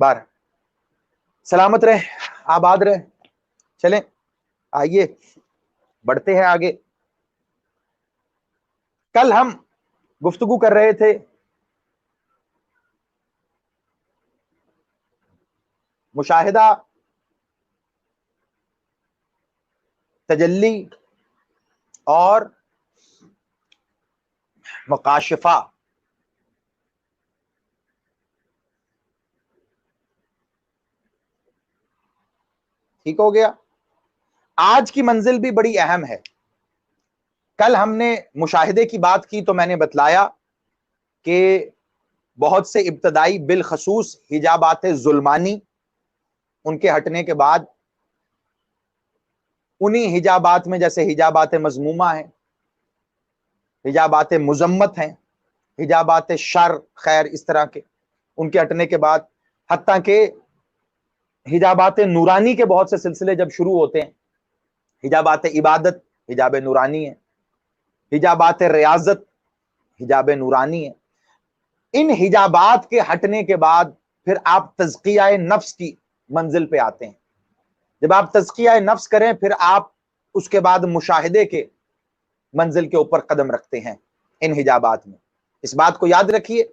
بار سلامت رہے، آباد رہے. چلیں آئیے بڑھتے ہیں آگے. کل ہم گفتگو کر رہے تھے مشاہدہ، تجلی اور مکاشفہ. ٹھیک ہو گیا. آج کی منزل بھی بڑی اہم ہے. کل ہم نے مشاہدے کی بات کی تو میں نے بتلایا کہ بہت سے ابتدائی بالخصوص حجابات ظلمانی، ان کے ہٹنے کے بعد انہی حجابات میں جیسے حجابات مذمومہ ہیں، حجابات مذمت ہیں، حجابات شر خیر، اس طرح کے ان کے ہٹنے کے بعد حتیٰ کہ حجابات نورانی کے بہت سے سلسلے جب شروع ہوتے ہیں، حجابات عبادت حجاب نورانی ہے، حجابات ریاضت حجاب نورانی ہے. ان حجابات کے ہٹنے کے بعد پھر آپ تزکیہ نفس کی منزل پہ آتے ہیں. جب آپ تزکیہ نفس کریں پھر آپ اس کے بعد مشاہدے کے منزل کے اوپر قدم رکھتے ہیں ان حجابات میں. اس بات کو یاد رکھیے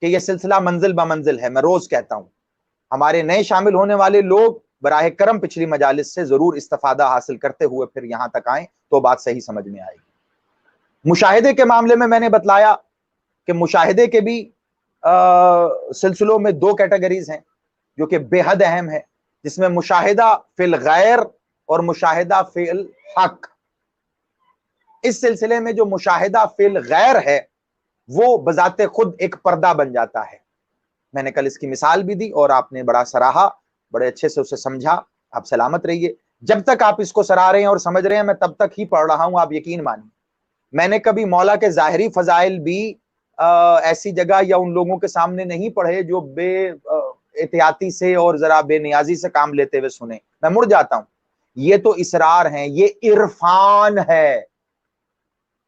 کہ یہ سلسلہ منزل بمنزل ہے. میں روز کہتا ہوں ہمارے نئے شامل ہونے والے لوگ براہ کرم پچھلی مجالس سے ضرور استفادہ حاصل کرتے ہوئے پھر یہاں تک آئیں تو بات صحیح سمجھ میں آئے گی. مشاہدے کے معاملے میں نے بتلایا کہ مشاہدے کے بھی سلسلوں میں دو کیٹیگریز ہیں جو کہ بے حد اہم ہے، جس میں مشاہدہ فی الغیر اور مشاہدہ فی الحق. اس سلسلے میں جو مشاہدہ فی الغیر ہے وہ بذات خود ایک پردہ بن جاتا ہے. میں نے کل اس کی مثال بھی دی اور آپ نے بڑا سراہا، بڑے اچھے سے اسے سمجھا. آپ سلامت رہیے. جب تک آپ اس کو سراہ رہے ہیں اور سمجھ رہے ہیں میں تب تک ہی پڑھ رہا ہوں، آپ یقین مانیے. میں نے کبھی مولا کے ظاہری فضائل بھی ایسی جگہ یا ان لوگوں کے سامنے نہیں پڑھے جو بے احتیاطی سے اور ذرا بے نیازی سے کام لیتے ہوئے سنے. میں مڑ جاتا ہوں. یہ تو اسرار ہیں، یہ عرفان ہے،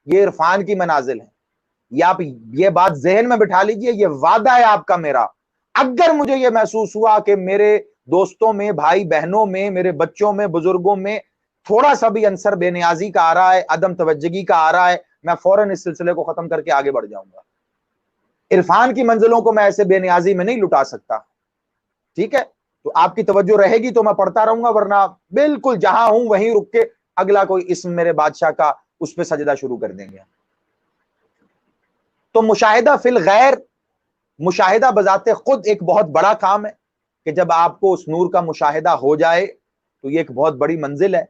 یہ عرفان کی منازل ہے. یہ آپ یہ بات ذہن میں بٹھا لیجئے، یہ وعدہ ہے آپ کا میرا. اگر مجھے یہ محسوس ہوا کہ میرے دوستوں میں، بھائی بہنوں میں، میرے بچوں میں، بزرگوں میں تھوڑا سا بھی عنصر بے نیازی کا آ رہا ہے، عدم توجہگی کا آ رہا ہے، میں فوراً اس سلسلے کو ختم کر کے آگے بڑھ جاؤں گا. عرفان کی منزلوں کو میں ایسے بے نیازی میں نہیں لٹا سکتا. ٹھیک ہے، تو آپ کی توجہ رہے گی تو میں پڑھتا رہوں گا، ورنہ بالکل جہاں ہوں وہیں رک کے اگلا کوئی اسم میرے بادشاہ کا اس پہ سجدہ شروع کر دیں گے. تو مشاہدہ فی الغیر، مشاہدہ بذات خود ایک بہت بڑا کام ہے کہ جب آپ کو اس نور کا مشاہدہ ہو جائے تو یہ ایک بہت بڑی منزل ہے.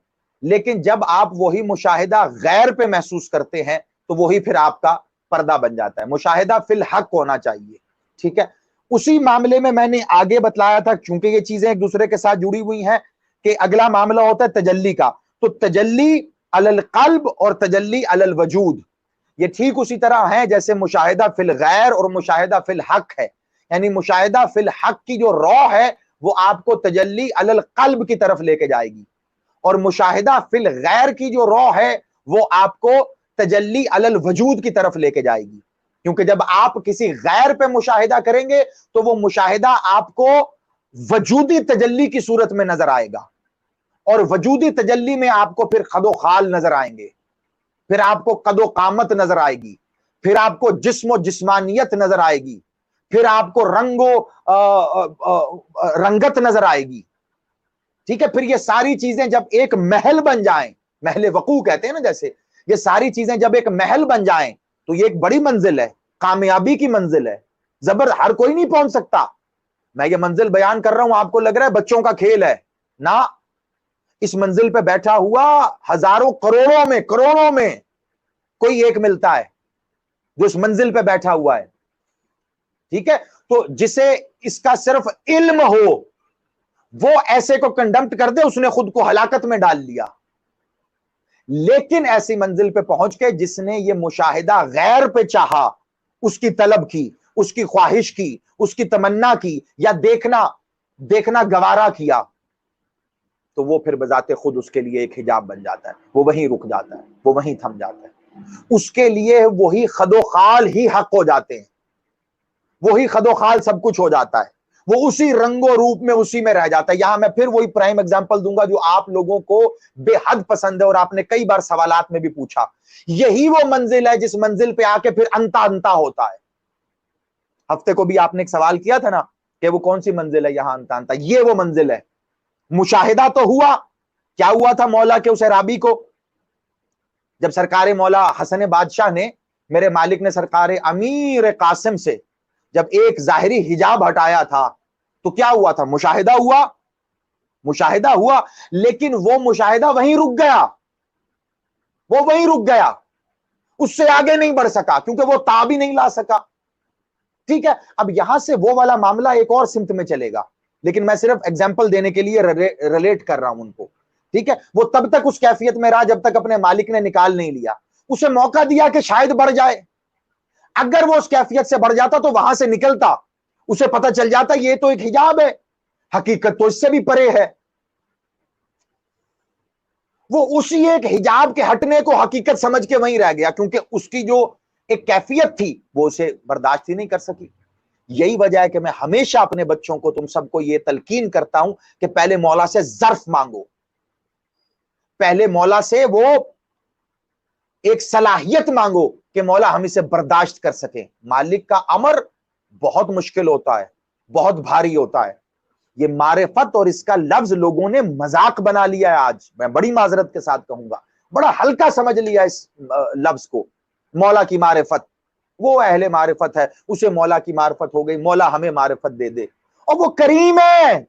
لیکن جب آپ وہی مشاہدہ غیر پہ محسوس کرتے ہیں تو وہی پھر آپ کا پردہ بن جاتا ہے. مشاہدہ فی الحق ہونا چاہیے. ٹھیک ہے، اسی معاملے میں نے آگے بتلایا تھا، چونکہ یہ چیزیں ایک دوسرے کے ساتھ جڑی ہوئی ہیں، کہ اگلا معاملہ ہوتا ہے تجلی کا. تو تجلی علی القلب اور تجلی علی الوجود یہ ٹھیک اسی طرح ہیں جیسے مشاہدہ فی الغیر اور مشاہدہ فی الحق ہے. یعنی مشاہدہ فی الحق کی جو روح ہے وہ آپ کو تجلی علی القلب کی طرف لے کے جائے گی، اور مشاہدہ فی الغیر کی جو روح ہے وہ آپ کو تجلی علی الوجود کی طرف لے کے جائے گی. کیونکہ جب آپ کسی غیر پہ مشاہدہ کریں گے تو وہ مشاہدہ آپ کو وجودی تجلی کی صورت میں نظر آئے گا، اور وجودی تجلی میں آپ کو پھر خد و خال نظر آئیں گے، پھر آپ کو قد و قامت نظر آئے گی، پھر آپ کو جسم و جسمانیت نظر آئے گی، پھر آپ کو رنگ و رنگت نظر آئے گی. ٹھیک ہے، پھر یہ ساری چیزیں جب ایک محل بن جائیں، محل وقوع کہتے ہیں نا، جیسے یہ ساری چیزیں جب ایک محل بن جائیں تو یہ ایک بڑی منزل ہے، کامیابی کی منزل ہے. زبر ہر کوئی نہیں پہنچ سکتا. میں یہ منزل بیان کر رہا ہوں، آپ کو لگ رہا ہے بچوں کا کھیل ہے. نہ، اس منزل پہ بیٹھا ہوا ہزاروں کروڑوں میں کوئی ایک ملتا ہے جو اس منزل پہ بیٹھا ہوا ہے. ٹھیک ہے، تو جسے اس کا صرف علم ہو وہ ایسے کو کنڈمٹ کر دے، اس نے خود کو ہلاکت میں ڈال لیا. لیکن ایسی منزل پہ پہنچ کے جس نے یہ مشاہدہ غیر پہ چاہا، اس کی طلب کی، اس کی خواہش کی، اس کی تمنا کی، یا دیکھنا گوارا کیا، تو وہ پھر بذات خود اس کے لیے ایک حجاب بن جاتا ہے. وہ وہیں رک جاتا ہے، وہ وہیں تھم جاتا ہے. اس کے لیے وہی خد و خال ہی حق ہو جاتے ہیں، وہی خد و خال سب کچھ ہو جاتا ہے. وہ اسی رنگ و روپ میں اسی میں رہ جاتا ہے. یہاں میں پھر وہی پرائم ایگزامپل دوں گا جو آپ لوگوں کو بے حد پسند ہے اور آپ نے کئی بار سوالات میں بھی پوچھا. یہی وہ منزل ہے جس منزل پہ آ کے پھر انتا انتا ہوتا ہے. ہفتے کو بھی آپ نے ایک سوال کیا تھا نا کہ وہ کون سی منزل ہے یہاں انتا انتا. یہ وہ منزل ہے. مشاہدہ تو ہوا. کیا ہوا تھا مولا کے اس عرابی کو؟ جب سرکار مولا حسن بادشاہ نے، میرے مالک نے سرکار امیر قاسم سے جب ایک ظاہری حجاب ہٹایا تھا تو کیا ہوا تھا؟ مشاہدہ ہوا. مشاہدہ ہوا، لیکن وہ مشاہدہ وہیں رک گیا. وہ وہیں رک گیا، اس سے آگے نہیں بڑھ سکا کیونکہ وہ تاب ہی نہیں لا سکا. ٹھیک ہے، اب یہاں سے وہ والا معاملہ ایک اور سمت میں چلے گا، لیکن میں صرف ایگزامپل دینے کے لیے ریلیٹ کر رہا ہوں ان کو. ٹھیک ہے، وہ تب تک اس کیفیت میں رہا جب تک اپنے مالک نے نکال نہیں لیا. اسے موقع دیا کہ شاید بڑھ جائے. اگر وہ اس کیفیت سے بڑھ جاتا تو وہاں سے نکلتا، اسے پتہ چل جاتا یہ تو ایک حجاب ہے، حقیقت تو اس سے بھی پرے ہے. وہ اسی ایک حجاب کے ہٹنے کو حقیقت سمجھ کے وہیں رہ گیا کیونکہ اس کی جو ایک کیفیت تھی وہ اسے برداشت ہی نہیں کر سکی. یہی وجہ ہے کہ میں ہمیشہ اپنے بچوں کو، تم سب کو یہ تلقین کرتا ہوں کہ پہلے مولا سے ظرف مانگو. پہلے مولا سے وہ ایک صلاحیت مانگو کہ مولا ہم اسے برداشت کر سکیں. مالک کا امر بہت مشکل ہوتا ہے، بہت بھاری ہوتا ہے. یہ معرفت اور اس کا لفظ لوگوں نے مذاق بنا لیا ہے. آج میں بڑی معذرت کے ساتھ کہوں گا، بڑا ہلکا سمجھ لیا اس لفظ کو. مولا کی معرفت، وہ اہل معرفت ہے، اسے مولا کی معرفت ہو گئی، مولا ہمیں معرفت دے دے. اور وہ کریم ہے،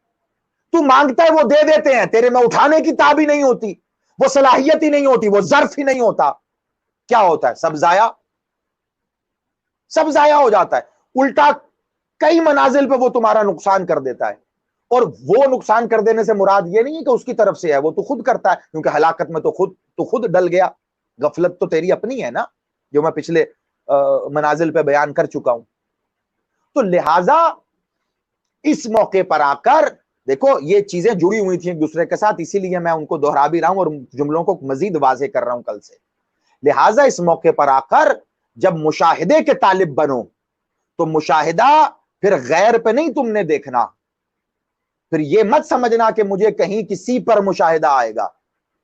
تو مانگتا ہے وہ دے دیتے ہیں. تیرے میں اٹھانے کی تاب ہی نہیں ہوتی، وہ صلاحیت ہی نہیں ہوتی، وہ ظرف ہی نہیں ہوتا. کیا ہوتا ہے؟ سب ضائع، سب ضائع ہو جاتا ہے. الٹا کئی منازل پہ وہ تمہارا نقصان کر دیتا ہے. اور وہ نقصان کر دینے سے مراد یہ نہیں ہے کہ اس کی طرف سے ہے، وہ تو خود کرتا ہے کیونکہ ہلاکت میں تو خود ڈل گیا. غفلت تو تیری اپنی ہے نا، جو میں پچھلے منازل پہ بیان کر چکا ہوں. تو لہذا اس موقع پر آ کر دیکھو یہ چیزیں جڑی ہوئی تھیں ایک دوسرے کے ساتھ، اسی لیے میں ان کو دوہرا بھی رہا ہوں اور جملوں کو مزید واضح کر رہا ہوں کل سے. لہذا اس موقع پر آ کر جب مشاہدے کے طالب بنو تو مشاہدہ پھر غیر پہ نہیں تم نے دیکھنا. پھر یہ مت سمجھنا کہ مجھے کہیں کسی پر مشاہدہ آئے گا.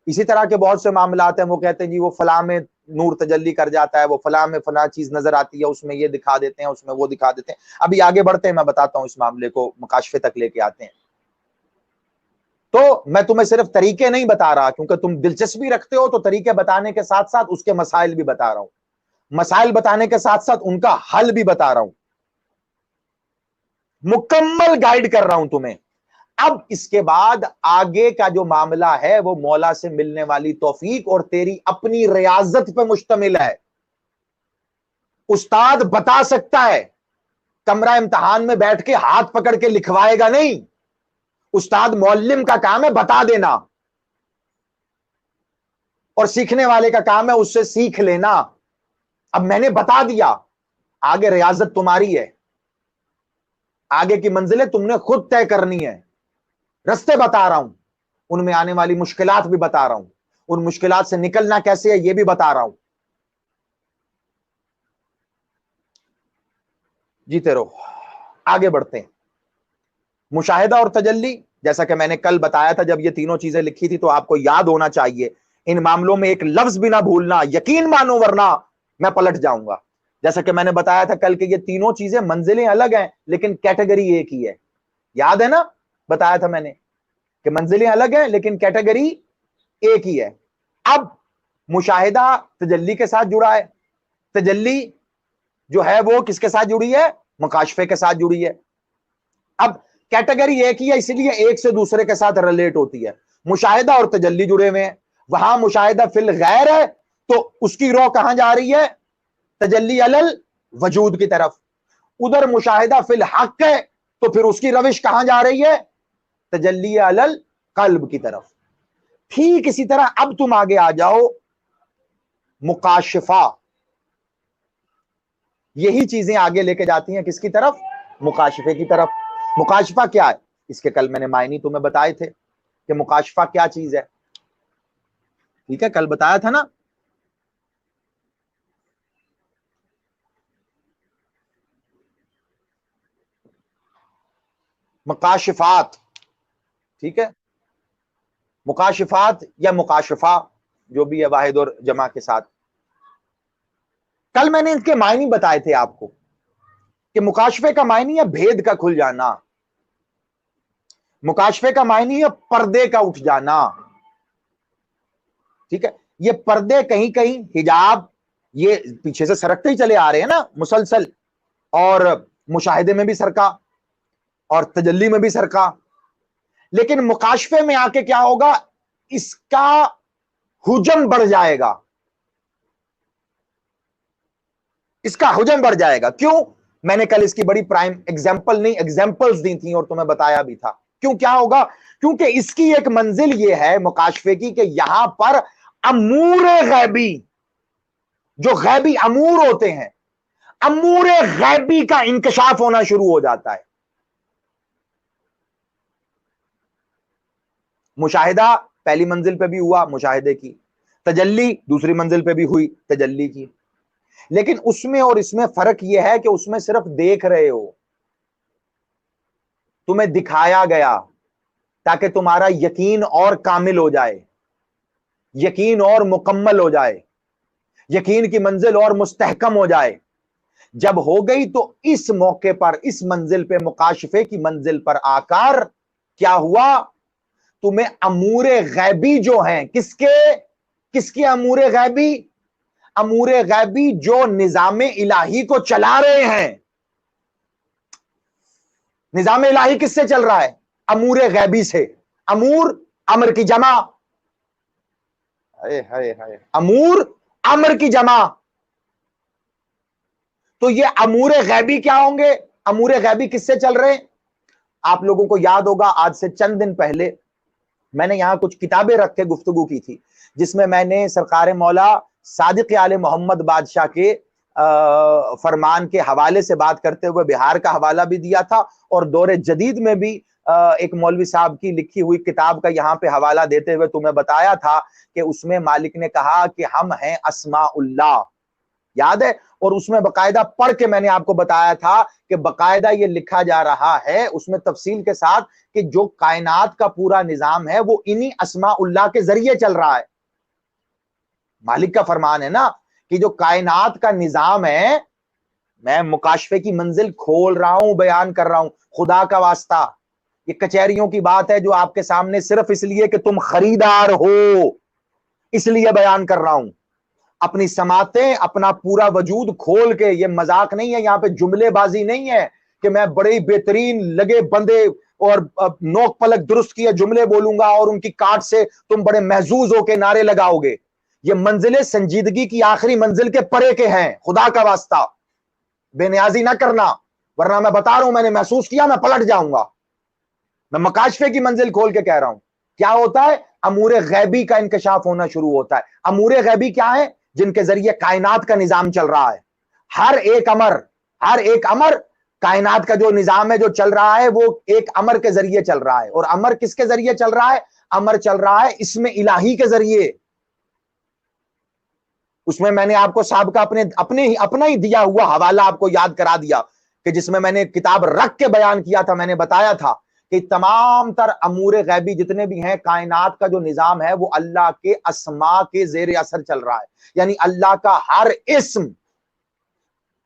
اسی طرح کے بہت سے معاملات ہیں، وہ کہتے ہیں جی وہ فلاں میں نور تجلی کر جاتا ہے، وہ فلاں میں فلاں چیز نظر آتی ہے، اس میں یہ دکھا دیتے ہیں، اس میں وہ دکھا دیتے ہیں. ابھی آگے بڑھتے ہیں، میں بتاتا ہوں اس معاملے کو، مکاشفے تک لے کے آتے ہیں. تو میں تمہیں صرف طریقے نہیں بتا رہا کیونکہ تم دلچسپی رکھتے ہو، تو طریقے بتانے کے ساتھ ساتھ اس کے مسائل بھی بتا رہا ہوں. مسائل بتانے کے ساتھ ساتھ ان کا حل بھی بتا رہا ہوں. مکمل گائیڈ کر رہا ہوں تمہیں. اب اس کے بعد آگے کا جو معاملہ ہے وہ مولا سے ملنے والی توفیق اور تیری اپنی ریاضت پہ مشتمل ہے. استاد بتا سکتا ہے، کمرہ امتحان میں بیٹھ کے ہاتھ پکڑ کے لکھوائے گا نہیں. استاد معلم کا کام ہے بتا دینا، اور سیکھنے والے کا کام ہے اس سے سیکھ لینا. اب میں نے بتا دیا، آگے ریاضت تمہاری ہے، آگے کی منزلیں تم نے خود طے کرنی ہے. رستے بتا رہا ہوں، ان میں آنے والی مشکلات بھی بتا رہا ہوں، ان مشکلات سے نکلنا کیسے ہے یہ بھی بتا رہا ہوں. جیتے رہو. آگے بڑھتے ہیں. مشاہدہ اور تجلی، جیسا کہ میں نے کل بتایا تھا جب یہ تینوں چیزیں لکھی تھی تو آپ کو یاد ہونا چاہیے ان معاملوں میں ایک لفظ بھی نہ بھولنا، یقین مانو ورنہ میں پلٹ جاؤں گا. جیسا کہ میں نے بتایا تھا کل کہ یہ تینوں چیزیں منزلیں الگ ہیں لیکن کیٹیگری ایک ہی ہے. یاد ہے نا؟ بتایا تھا میں نے کہ منزلیں الگ ہیں لیکن کیٹیگری ایک ہی ہے. اب مشاہدہ تجلی کے ساتھ جڑا ہے، تجلی جو ہے وہ کس کے ساتھ جڑی ہے؟ مکاشفے کے ساتھ جڑی ہے. اب کیٹیگری ایک ہی ہے، اسی لیے ایک سے دوسرے کے ساتھ ریلیٹ ہوتی ہے. مشاہدہ اور تجلی جڑے ہوئے ہیں. وہاں مشاہدہ فی الغیر ہے تو اس کی رو کہاں جا رہی ہے؟ تجلی علل وجود کی طرف. ادھر مشاہدہ فی الحق ہے تو پھر اس کی روش کہاں جا رہی ہے؟ تجلی علل قلب کی طرف. ٹھیک اسی طرح اب تم آگے آ جاؤ مکاشفہ. یہی چیزیں آگے لے کے جاتی ہیں کس کی طرف؟ مکاشفے کی طرف. مکاشفہ کیا ہے؟ اس کے کل میں نے معنی تمہیں بتائے تھے کہ مکاشفہ کیا چیز ہے. ٹھیک ہے، کل بتایا تھا نا. مکاشفات، ٹھیک ہے، مکاشفات یا مکاشفہ جو بھی ہے واحد اور جمع کے ساتھ. کل میں نے ان کے معنی بتائے تھے آپ کو کہ مکاشفے کا معنی ہے بھید کا کھل جانا، مکاشفے کا معنی ہے پردے کا اٹھ جانا. ٹھیک ہے، یہ پردے کہیں کہیں حجاب یہ پیچھے سے سرکتے ہی چلے آ رہے ہیں نا مسلسل، اور مشاہدے میں بھی سرکا اور تجلی میں بھی سرکا، لیکن مکاشفے میں آ کے کیا ہوگا، اس کا حجم بڑھ جائے گا، اس کا حجم بڑھ جائے گا. کیوں؟ میں نے کل اس کی بڑی پرائم ایگزامپل نہیں ایگزامپلز دی تھیں اور تمہیں بتایا بھی تھا. کیوں کیا ہوگا؟ کیونکہ اس کی ایک منزل یہ ہے مکاشفے کی کہ یہاں پر امور غیبی، جو غیبی امور ہوتے ہیں، امور غیبی کا انکشاف ہونا شروع ہو جاتا ہے. مشاہدہ پہلی منزل پہ بھی ہوا مشاہدے کی، تجلی دوسری منزل پہ بھی ہوئی تجلی کی، لیکن اس میں اور اس میں فرق یہ ہے کہ اس میں صرف دیکھ رہے ہو، تمہیں دکھایا گیا تاکہ تمہارا یقین اور کامل ہو جائے، یقین اور مکمل ہو جائے، یقین کی منزل اور مستحکم ہو جائے. جب ہو گئی تو اس موقع پر اس منزل پہ مکاشفے کی منزل پر آ کر کیا ہوا، تمہیں امور غیبی جو ہیں، کس کے امور غیبی؟ امور غیبی جو نظام الہی کو چلا رہے ہیں. نظام الہی کس سے چل رہا ہے؟ امور غیبی سے. امور امر کی جمع، امور امر کی جمع. تو یہ امور غیبی کیا ہوں گے؟ امور غیبی کس سے چل رہے ہیں؟ آپ لوگوں کو یاد ہوگا آج سے چند دن پہلے میں نے یہاں کچھ کتابیں رکھ کے گفتگو کی تھی، جس میں میں نے سرکار مولا صادق آل محمد بادشاہ کے فرمان کے حوالے سے بات کرتے ہوئے بہار کا حوالہ بھی دیا تھا، اور دور جدید میں بھی ایک مولوی صاحب کی لکھی ہوئی کتاب کا یہاں پہ حوالہ دیتے ہوئے تمہیں بتایا تھا کہ اس میں مالک نے کہا کہ ہم ہیں اسماء اللہ، یاد ہے؟ اور اس میں باقاعدہ پڑھ کے میں نے آپ کو بتایا تھا کہ باقاعدہ یہ لکھا جا رہا ہے اس میں تفصیل کے ساتھ کہ جو کائنات کا پورا نظام ہے وہ انہی اسماء اللہ کے ذریعے چل رہا ہے. مالک کا فرمان ہے نا کہ جو کائنات کا نظام ہے، میں مکاشفے کی منزل کھول رہا ہوں، بیان کر رہا ہوں، خدا کا واسطہ یہ کچہریوں کی بات ہے جو آپ کے سامنے صرف اس لیے کہ تم خریدار ہو اس لیے بیان کر رہا ہوں. اپنی سماعتیں، اپنا پورا وجود کھول کے، یہ مذاق نہیں ہے، یہاں پہ جملے بازی نہیں ہے کہ میں بڑے بہترین لگے بندے اور نوک پلک درست کیے جملے بولوں گا اور ان کی کاٹ سے تم بڑے محظوظ ہو کے نعرے لگاؤ گے. یہ منزلیں سنجیدگی کی آخری منزل کے پرے کے ہیں. خدا کا واسطہ بے نیازی نہ کرنا، ورنہ میں بتا رہا ہوں میں نے محسوس کیا میں پلٹ جاؤں گا. میں مکاشفے کی منزل کھول کے کہہ رہا ہوں. کیا ہوتا ہے؟ امور غیبی کا انکشاف ہونا شروع ہوتا ہے. امور غیبی کیا ہے؟ جن کے ذریعے کائنات کا نظام چل رہا ہے. ہر ایک امر کائنات کا جو نظام ہے جو چل رہا ہے وہ ایک امر کے ذریعے چل رہا ہے. اور امر کس کے ذریعے چل رہا ہے؟ امر چل رہا ہے اسم الہی کے ذریعے. اس میں نے آپ کو سابقہ اپنا ہی دیا ہوا حوالہ آپ کو یاد کرا دیا کہ جس میں نے کتاب رکھ کے بیان کیا تھا. میں نے بتایا تھا کہ تمام تر امور غیبی جتنے بھی ہیں، کائنات کا جو نظام ہے وہ اللہ کے اسماء کے زیر اثر چل رہا ہے. یعنی اللہ کا ہر اسم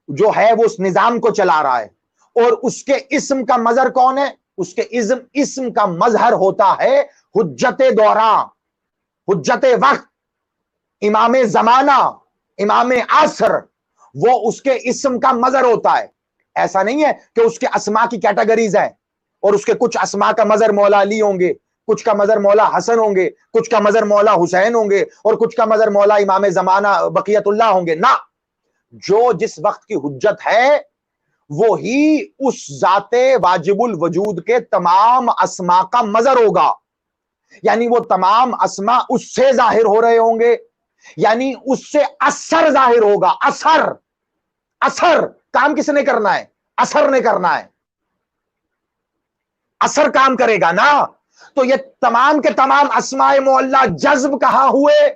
جو ہے وہ اس نظام کو چلا رہا ہے. اور اس کے اسم کا مظہر کون ہے؟ اس کے اسم کا مظہر ہوتا ہے حجت دوراں، حجت وقت، امام زمانہ، امام عصر. وہ اس کے اسم کا مظہر ہوتا ہے. ایسا نہیں ہے کہ اس کے اسماء کی کیٹیگریز ہیں اور اس کے کچھ اسماء کا مظہر مولا علی ہوں گے، کچھ کا مظہر مولا حسن ہوں گے، کچھ کا مظہر مولا حسین ہوں گے، اور کچھ کا مظہر مولا امام زمانہ بقیت اللہ ہوں گے. نہ، جو جس وقت کی حجت ہے وہی اس ذات واجب الوجود کے تمام اسماء کا مظہر ہوگا. یعنی وہ تمام اسماء اس سے ظاہر ہو رہے ہوں گے، یعنی اس سے اثر ظاہر ہوگا. اثر کام کس نے کرنا ہے؟ اثر نے کرنا ہے. اثر کام کرے گا نا. تو یہ تمام کے تمام اسماء معلہ جذب کہاں ہوئے؟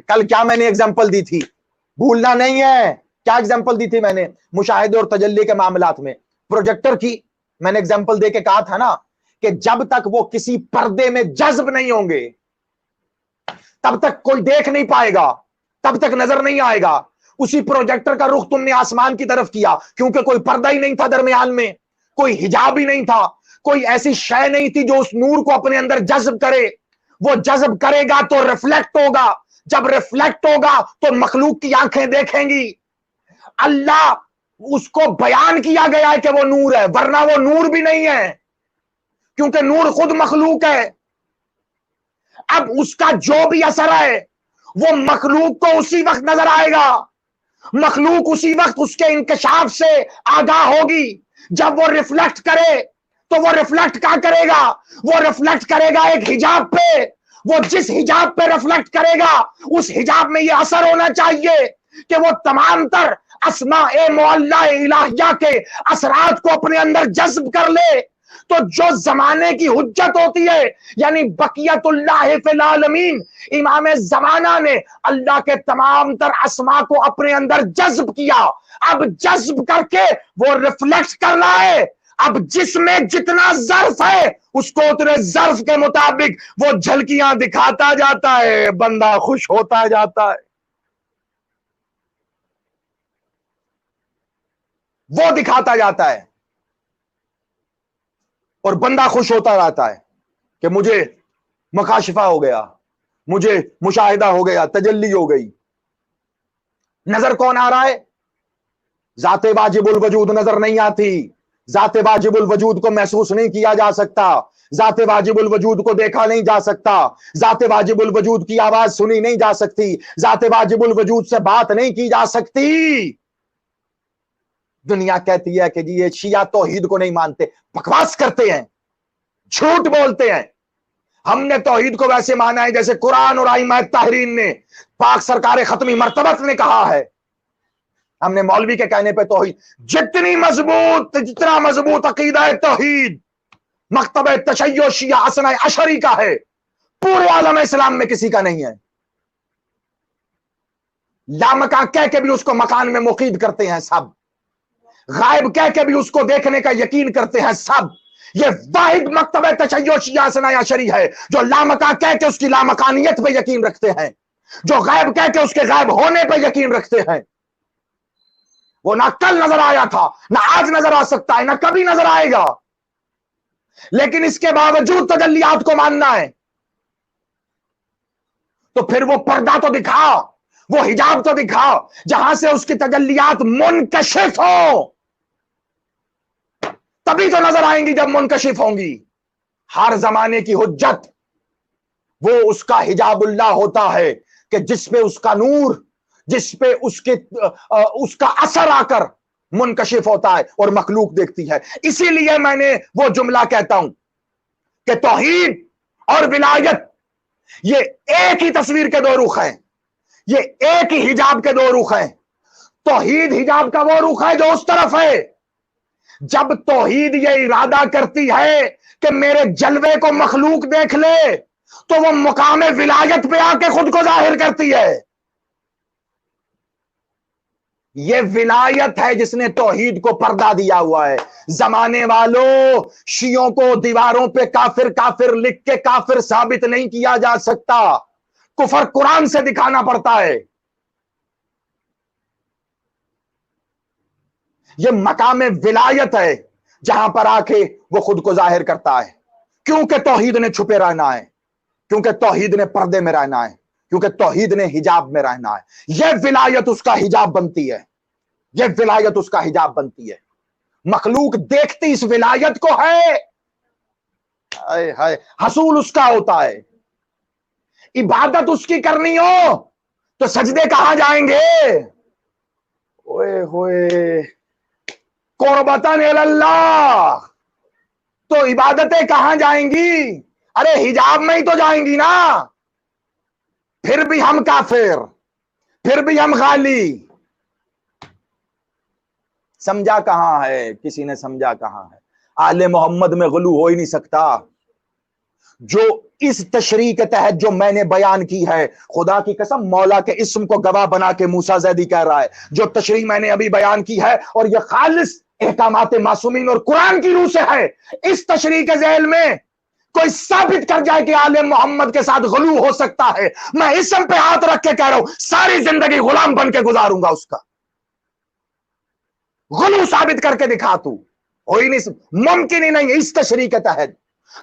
کل کیا میں نے ایگزامپل دی تھی؟ بھولنا نہیں ہے. کیا ایگزامپل دی تھی میں نے؟ مشاہدے اور تجلی کے معاملات میں پروجیکٹر کی میں نے ایگزامپل دے کے کہا تھا نا کہ جب تک وہ کسی پردے میں جذب نہیں ہوں گے تب تک کوئی دیکھ نہیں پائے گا، تب تک نظر نہیں آئے گا. اسی پروجیکٹر کا رخ تم نے آسمان کی طرف کیا کیونکہ کوئی پردہ ہی نہیں تھا درمیان میں، کوئی حجاب ہی نہیں تھا، کوئی ایسی شے نہیں تھی جو اس نور کو اپنے اندر جذب کرے. وہ جذب کرے گا تو ریفلیکٹ ہوگا، جب ریفلیکٹ ہوگا تو مخلوق کی آنکھیں دیکھیں گی. اللہ اس کو بیان کیا گیا ہے کہ وہ نور ہے، ورنہ وہ نور بھی نہیں ہے کیونکہ نور خود مخلوق ہے. اب اس کا جو بھی اثر ہے وہ مخلوق کو اسی وقت نظر آئے گا، مخلوق اسی وقت اس کے انکشاف سے آگاہ ہوگی. جب وہ ریفلیکٹ کرے تو وہ ریفلیکٹ کیا کرے گا؟ وہ ریفلیکٹ کرے گا ایک حجاب پہ. وہ جس حجاب پہ ریفلیکٹ کرے گا اس حجاب میں یہ اثر ہونا چاہیے کہ وہ تمام تر اسماء معلہ الہیہ کے اثرات کو اپنے اندر جذب کر لے. تو جو زمانے کی حجت ہوتی ہے، یعنی بقیت اللہ فی العالمین، امام زمانہ نے اللہ کے تمام تر اسماء کو اپنے اندر جذب کیا. اب جذب کر کے وہ ریفلیکٹ کر رہا ہے. اب جس میں جتنا ظرف ہے اس کو اتنے ظرف کے مطابق وہ جھلکیاں دکھاتا جاتا ہے، بندہ خوش ہوتا جاتا ہے، وہ دکھاتا جاتا ہے اور بندہ خوش ہوتا رہتا ہے کہ مجھے مکاشفہ ہو گیا، مجھے مشاہدہ ہو گیا، تجلی ہو گئی. نظر کون آ رہا ہے؟ ذات واجب الوجود نظر نہیں آتی، ذات واجب الوجود کو محسوس نہیں کیا جا سکتا، ذات واجب الوجود کو دیکھا نہیں جا سکتا، ذات واجب الوجود کی آواز سنی نہیں جا سکتی، ذات واجب الوجود سے بات نہیں کی جا سکتی. دنیا کہتی ہے کہ جی یہ شیعہ توحید کو نہیں مانتے، بکواس کرتے ہیں، جھوٹ بولتے ہیں. ہم نے توحید کو ویسے مانا ہے جیسے قرآن اور ائمہ طاہرین نے، پاک سرکار ختمی مرتبت نے کہا ہے. ہم نے مولوی کے کہنے پہ توحید جتنا مضبوط عقیدہ توحید مکتب تشیع شیعہ اثنا عشری کا ہے، پورے عالم اسلام میں کسی کا نہیں ہے. لامکان کہہ کے بھی اس کو مکان میں مقید کرتے ہیں سب، غائب کہہ کے بھی اس کو دیکھنے کا یقین کرتے ہیں سب. یہ واحد مکتب تشیع شیعہ اثنا عشری ہے جو لامکان کہہ کے اس کی لامکانیت پہ یقین رکھتے ہیں، جو غائب کہہ کے اس کے غائب ہونے پہ یقین رکھتے ہیں. وہ نہ کل نظر آیا تھا، نہ آج نظر آ سکتا ہے، نہ کبھی نظر آئے گا، لیکن اس کے باوجود تجلیات کو ماننا ہے. تو پھر وہ پردہ تو دکھا، وہ حجاب تو دکھا جہاں سے اس کی تجلیات منکشف ہو، تبھی تو نظر آئیں گی جب منکشف ہوں گی. ہر زمانے کی حجت وہ اس کا حجاب اللہ ہوتا ہے کہ جس پہ اس کا نور، جس پہ اس کا اثر آ کر منکشف ہوتا ہے اور مخلوق دیکھتی ہے. اسی لیے میں نے وہ جملہ کہتا ہوں کہ توحید اور ولایت یہ ایک ہی تصویر کے دو رخ ہیں، یہ ایک ہی حجاب کے دو رخ ہیں. توحید حجاب کا وہ رخ ہے جو اس طرف ہے. جب توحید یہ ارادہ کرتی ہے کہ میرے جلوے کو مخلوق دیکھ لے تو وہ مقام ولایت پہ آ کے خود کو ظاہر کرتی ہے. یہ ولایت ہے جس نے توحید کو پردہ دیا ہوا ہے. زمانے والوں، شیعوں کو دیواروں پہ کافر کافر لکھ کے کافر ثابت نہیں کیا جا سکتا، کفر قرآن سے دکھانا پڑتا ہے. یہ مقام ولایت ہے جہاں پر آ کے وہ خود کو ظاہر کرتا ہے، کیونکہ توحید نے چھپے رہنا ہے، کیونکہ توحید نے پردے میں رہنا ہے، کیونکہ توحید نے حجاب میں رہنا ہے. یہ ولایت اس کا حجاب بنتی ہے، یہ ولایت اس کا حجاب بنتی ہے. مخلوق دیکھتی اس ولایت کو ہے، حصول اس کا ہوتا ہے. عبادت اس کی کرنی ہو تو سجدے کہاں جائیں گے؟ اوئے ہوئے قربتاً اللہ، تو عبادتیں کہاں جائیں گی؟ ارے حجاب میں ہی تو جائیں گی نا. پھر بھی ہم کافر، پھر بھی ہم غالی. سمجھا کہاں ہے؟ کسی نے سمجھا کہاں ہے؟ آل محمد میں غلو ہو ہی نہیں سکتا. جو اس تشریح کے تحت جو میں نے بیان کی ہے، خدا کی قسم مولا کے اسم کو گواہ بنا کے موسیٰ زیدی کہہ رہا ہے، جو تشریح میں نے ابھی بیان کی ہے اور یہ خالص احکامات معصومین اور قرآن کی روح سے ہے. اس تشریح کے ذیل میں کوئی ثابت کر جائے کہ آل محمد کے ساتھ غلو ہو سکتا ہے، میں اسم پہ ہاتھ رکھ کے کہہ رہا ہوں ساری زندگی غلام بن کے گزاروں گا اس کا. غلو ثابت کر کے دکھا تو، ہو ہی نہیں، ممکن ہی نہیں اس تشریح کے تحت،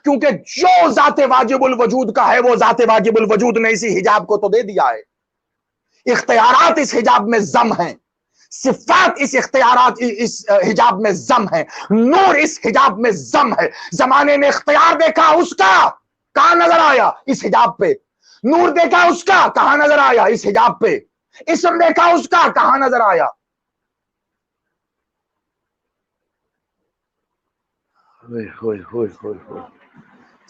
کیونکہ جو ذات واجب الوجود کا ہے وہ ذات واجب الوجود نے اسی حجاب کو تو دے دیا ہے. اختیارات اس حجاب میں ضم ہیں، صفات اس اختیارات اس حجاب میں ضم ہے، نور اس حجاب میں ضم ہے. زمانے نے اختیار دیکھا اس کا، کہاں نظر آیا؟ اس حجاب پہ. نور دیکھا اس کا، کہاں نظر آیا؟ اس حجاب پہ. اسم دیکھا اس کا، کہاں نظر آیا؟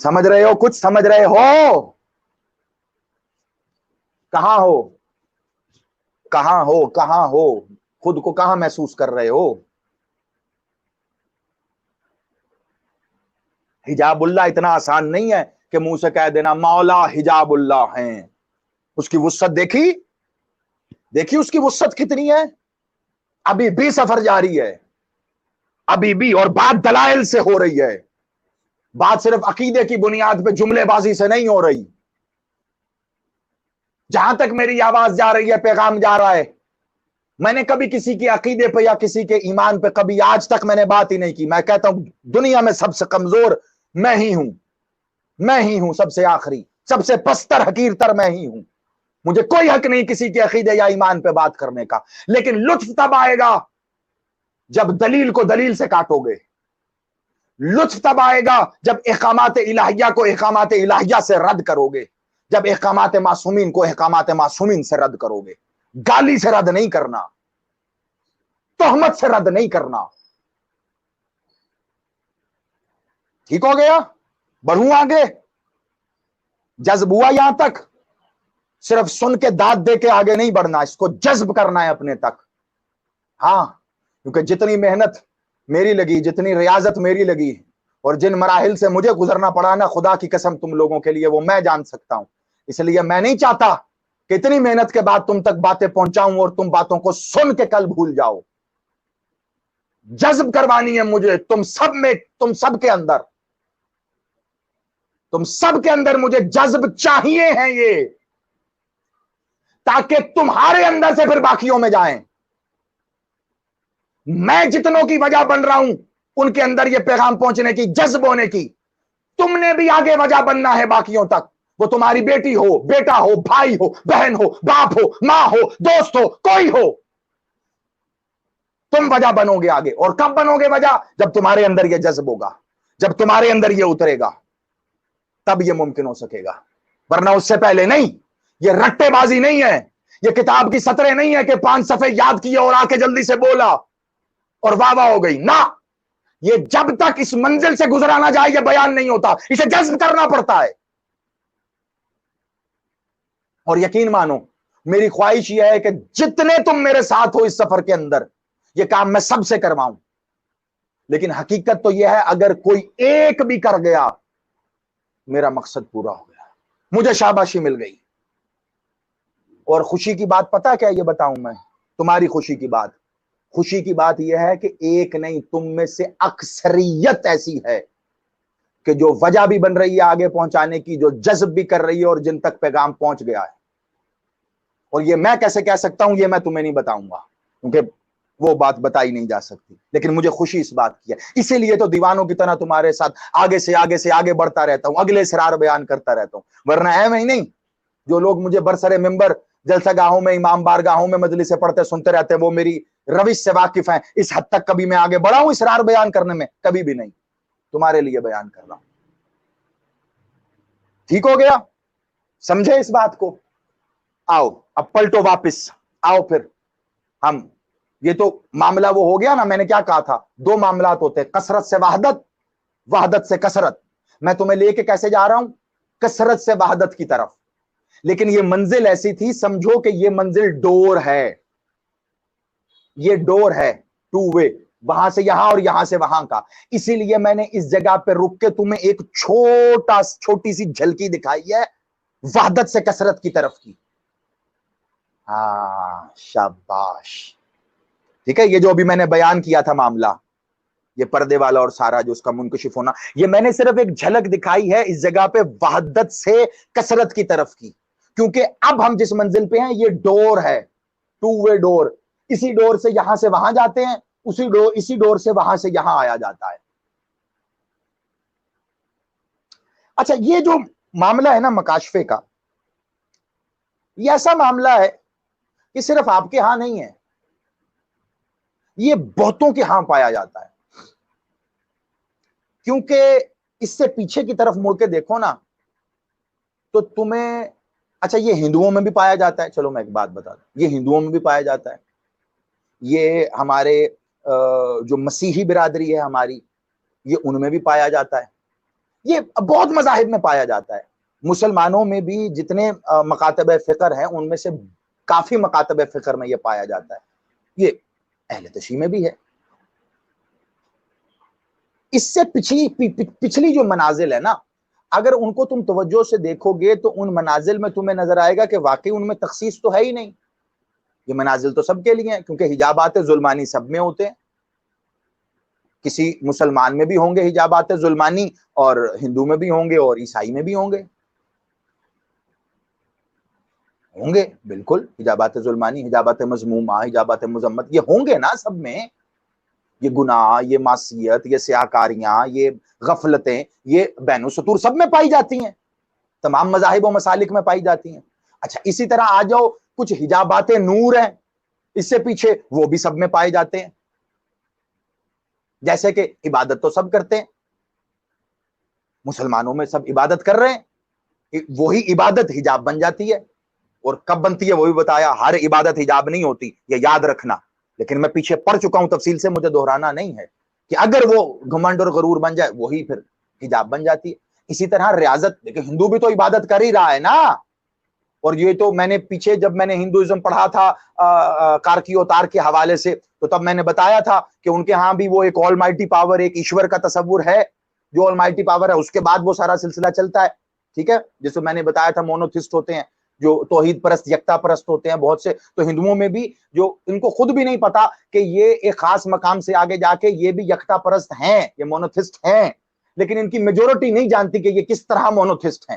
سمجھ رہے ہو؟ کچھ سمجھ رہے ہو؟ کہاں ہو؟ کہاں ہو؟ کہاں ہو؟ خود کو کہاں محسوس کر رہے ہو؟ حجاب اللہ اتنا آسان نہیں ہے کہ منہ سے کہہ دینا مولا حجاب اللہ ہیں. اس کی وسعت دیکھی اس کی وسعت کتنی ہے. ابھی بھی سفر جاری ہے، ابھی بھی، اور بات دلائل سے ہو رہی ہے. بات صرف عقیدے کی بنیاد پہ جملے بازی سے نہیں ہو رہی. جہاں تک میری آواز جا رہی ہے، پیغام جا رہا ہے، میں نے کبھی کسی کے عقیدے پہ یا کسی کے ایمان پہ کبھی آج تک میں نے بات ہی نہیں کی. میں کہتا ہوں دنیا میں سب سے کمزور میں ہی ہوں، سب سے آخری، سب سے پستر حقیر تر میں ہی ہوں. مجھے کوئی حق نہیں کسی کے عقیدے یا ایمان پہ بات کرنے کا. لیکن لطف تب آئے گا جب دلیل کو دلیل سے کاٹو گے. لطف تب آئے گا جب احکامات الہیہ کو احکامات الہیہ سے رد کرو گے، جب احکامات معصومین کو احکامات معصومین سے رد کرو گے. گالی سے رد نہیں کرنا، تہمت سے رد نہیں کرنا. ٹھیک ہو گیا؟ بڑھوں آگے؟ جذب ہوا یہاں تک؟ صرف سن کے داد دے کے آگے نہیں بڑھنا، اس کو جذب کرنا ہے اپنے تک. ہاں، کیونکہ جتنی محنت میری لگی، جتنی ریاضت میری لگی، اور جن مراحل سے مجھے گزرنا پڑا نا، خدا کی قسم تم لوگوں کے لیے وہ میں جان سکتا ہوں. اس لیے میں نہیں چاہتا کہ اتنی محنت کے بعد تم تک باتیں پہنچاؤں اور تم باتوں کو سن کے کل بھول جاؤ. جذب کروانی ہے مجھے تم سب میں، تم سب کے اندر مجھے جذب چاہیے ہیں یہ، تاکہ تمہارے اندر سے پھر باقیوں میں جائیں. میں جتنوں کی وجہ بن رہا ہوں ان کے اندر یہ پیغام پہنچنے کی، جذب ہونے کی. تم نے بھی آگے وجہ بننا ہے باقیوں تک. وہ تمہاری بیٹی ہو، بیٹا ہو، بھائی ہو، بہن ہو، باپ ہو، ماں ہو، دوست ہو، کوئی ہو، تم وجہ بنو گے آگے. اور کب بنو گے وجہ؟ جب تمہارے اندر یہ جذب ہوگا، جب تمہارے اندر یہ اترے گا، تب یہ ممکن ہو سکے گا. ورنہ اس سے پہلے نہیں. یہ رٹے بازی نہیں ہے، یہ کتاب کی سطریں نہیں ہے کہ 5 صفحے یاد کیے اور آ کے جلدی سے بولا اور واہ واہ ہو گئی. نہ، یہ جب تک اس منزل سے گزرا نہ جائے یہ بیان نہیں ہوتا، اسے جذب کرنا پڑتا ہے. اور یقین مانو میری خواہش یہ ہے کہ جتنے تم میرے ساتھ ہو اس سفر کے اندر، یہ کام میں سب سے کرواؤں. لیکن حقیقت تو یہ ہے اگر کوئی ایک بھی کر گیا میرا مقصد پورا ہو گیا، مجھے شاباشی مل گئی. اور خوشی کی بات پتا کیا یہ بتاؤں میں تمہاری خوشی کی بات یہ ہے کہ ایک نہیں، تم میں سے اکثریت ایسی ہے کہ جو وجہ بھی بن رہی ہے آگے پہنچانے کی، جو جذب بھی کر رہی ہے، اور جن تک پیغام پہنچ گیا ہے. اور یہ میں کیسے کہہ سکتا ہوں یہ میں تمہیں نہیں بتاؤں گا، کیونکہ وہ بات بتائی نہیں جا سکتی. لیکن مجھے خوشی اس بات کی ہے، اسی لیے تو دیوانوں کی طرح تمہارے ساتھ آگے سے آگے بڑھتا رہتا ہوں، اگلے اسرار بیان کرتا رہتا ہوں. ورنہ اہم ہی نہیں. جو لوگ مجھے برسر ممبر جلسہ گاہوں میں، امام بارگاہوں میں مجلسیں پڑھتے سنتے رہتے، وہ میری روش سے واقف ہیں. اس حد تک کبھی میں آگے بڑھا ہوں اسرار بیان کرنے میں؟ کبھی بھی نہیں. تمہارے لیے بیان کر رہا ہوں. ٹھیک ہو گیا؟ سمجھے اس بات کو؟ آؤ اب پلٹو واپس، آؤ پھر ہم، یہ تو معاملہ وہ ہو گیا نا. میں نے کیا کہا تھا؟ 2 معاملات ہوتے ہیں، کثرت سے وحدت، وحدت سے کثرت. میں تمہیں لے کے کیسے جا رہا ہوں؟ کثرت سے وحدت کی طرف. لیکن یہ منزل ایسی تھی، سمجھو کہ یہ منزل ڈور ہے، یہ ڈور ہے 2 وے، وہاں سے یہاں اور یہاں سے وہاں کا. اسی لیے میں نے اس جگہ پہ رک کے تمہیں ایک چھوٹی سی جھلکی دکھائی ہے وحدت سے کثرت کی طرف کی. ہاں شاباش. ٹھیک ہے، یہ جو ابھی میں نے بیان کیا تھا معاملہ، یہ پردے والا اور سارا جو اس کا منکشف ہونا، یہ میں نے صرف ایک جھلک دکھائی ہے اس جگہ پہ وحدت سے کثرت کی طرف کی، کیونکہ اب ہم جس منزل پہ ہیں یہ ڈور ہے، ٹو وے ڈور، اسی ڈور سے یہاں سے وہاں جاتے ہیں، اسی ڈور سے وہاں سے یہاں آیا جاتا ہے۔ اچھا، یہ جو معاملہ ہے نا مکاشفے کا، یہ ایسا معاملہ ہے کہ صرف آپ کے ہاں نہیں ہے، یہ بہتوں کے ہاں پایا جاتا ہے، کیونکہ اس سے پیچھے کی طرف مڑ کے دیکھو نا تو تمہیں، اچھا یہ ہندوؤں میں بھی پایا جاتا ہے، چلو میں ایک بات بتا دوں، یہ ہندوؤں میں بھی پایا جاتا ہے، یہ ہمارے جو مسیحی برادری ہے ہماری، یہ ان میں بھی پایا جاتا ہے، یہ بہت مذاہب میں پایا جاتا ہے، مسلمانوں میں بھی جتنے مکاتب فکر ہیں ان میں سے کافی مکاتب فکر میں یہ پایا جاتا ہے، یہ اہل تشیع میں بھی ہے۔ اس سے پچھلی جو منازل ہے نا، اگر ان کو تم توجہ سے دیکھو گے تو ان منازل میں تمہیں نظر آئے گا کہ واقعی ان میں تخصیص تو ہے ہی نہیں، یہ منازل تو سب کے لیے ہیں، کیونکہ حجابات ظلمانی سب میں ہوتے ہیں، کسی مسلمان میں بھی ہوں گے حجابات ظلمانی، اور ہندو میں بھی ہوں گے، اور عیسائی میں بھی ہوں گے بالکل حجابات ظلمانی، حجابات مذمومہ، حجابات مذمت، یہ ہوں گے نا سب میں، یہ گناہ، یہ معصیت، یہ سیاکاریاں، یہ غفلتیں، یہ بین السطور سب میں پائی جاتی ہیں، تمام مذاہب و مسالک میں پائی جاتی ہیں۔ اچھا اسی طرح آ جاؤ، کچھ حجابات نور ہیں اس سے پیچھے، وہ بھی سب میں پائے جاتے ہیں، جیسے کہ عبادت تو سب کرتے ہیں، مسلمانوں میں سب عبادت کر رہے ہیں، وہی عبادت حجاب بن جاتی ہے، اور کب بنتی ہے وہ بھی بتایا، ہر عبادت حجاب نہیں ہوتی، یہ یاد رکھنا، لیکن میں پیچھے پڑھ چکا ہوں تفصیل سے، مجھے دہرانا نہیں ہے، کہ اگر وہ گھمنڈ اور غرور بن جائے وہی پھر حجاب بن جاتی ہے۔ اسی طرح ریاضت، دیکھیں ہندو بھی تو عبادت کر ہی رہا ہے نا، اور یہ تو میں نے پیچھے جب میں نے ہندوازم پڑھا تھا کارکی اوتار کے حوالے سے، تو تب میں نے بتایا تھا کہ ان کے ہاں بھی وہ ایک آل مائٹی پاور، ایک ایشور کا تصور ہے، جو آل مائٹی پاور ہے اس کے بعد وہ سارا سلسلہ چلتا ہے، ٹھیک ہے، جسے میں نے بتایا تھا مونوتھسٹ ہوتے ہیں، جو توحید پرست، یکتا پرست ہوتے ہیں بہت سے، تو ہندوؤں میں بھی جو ان کو خود بھی نہیں پتا کہ یہ ایک خاص مقام سے آگے جا کے یہ بھی یکتا پرست ہیں، یہ مونوتھسٹ ہیں، لیکن ان کی میجورٹی نہیں جانتی کہ یہ کس طرح مونوتھسٹ ہیں،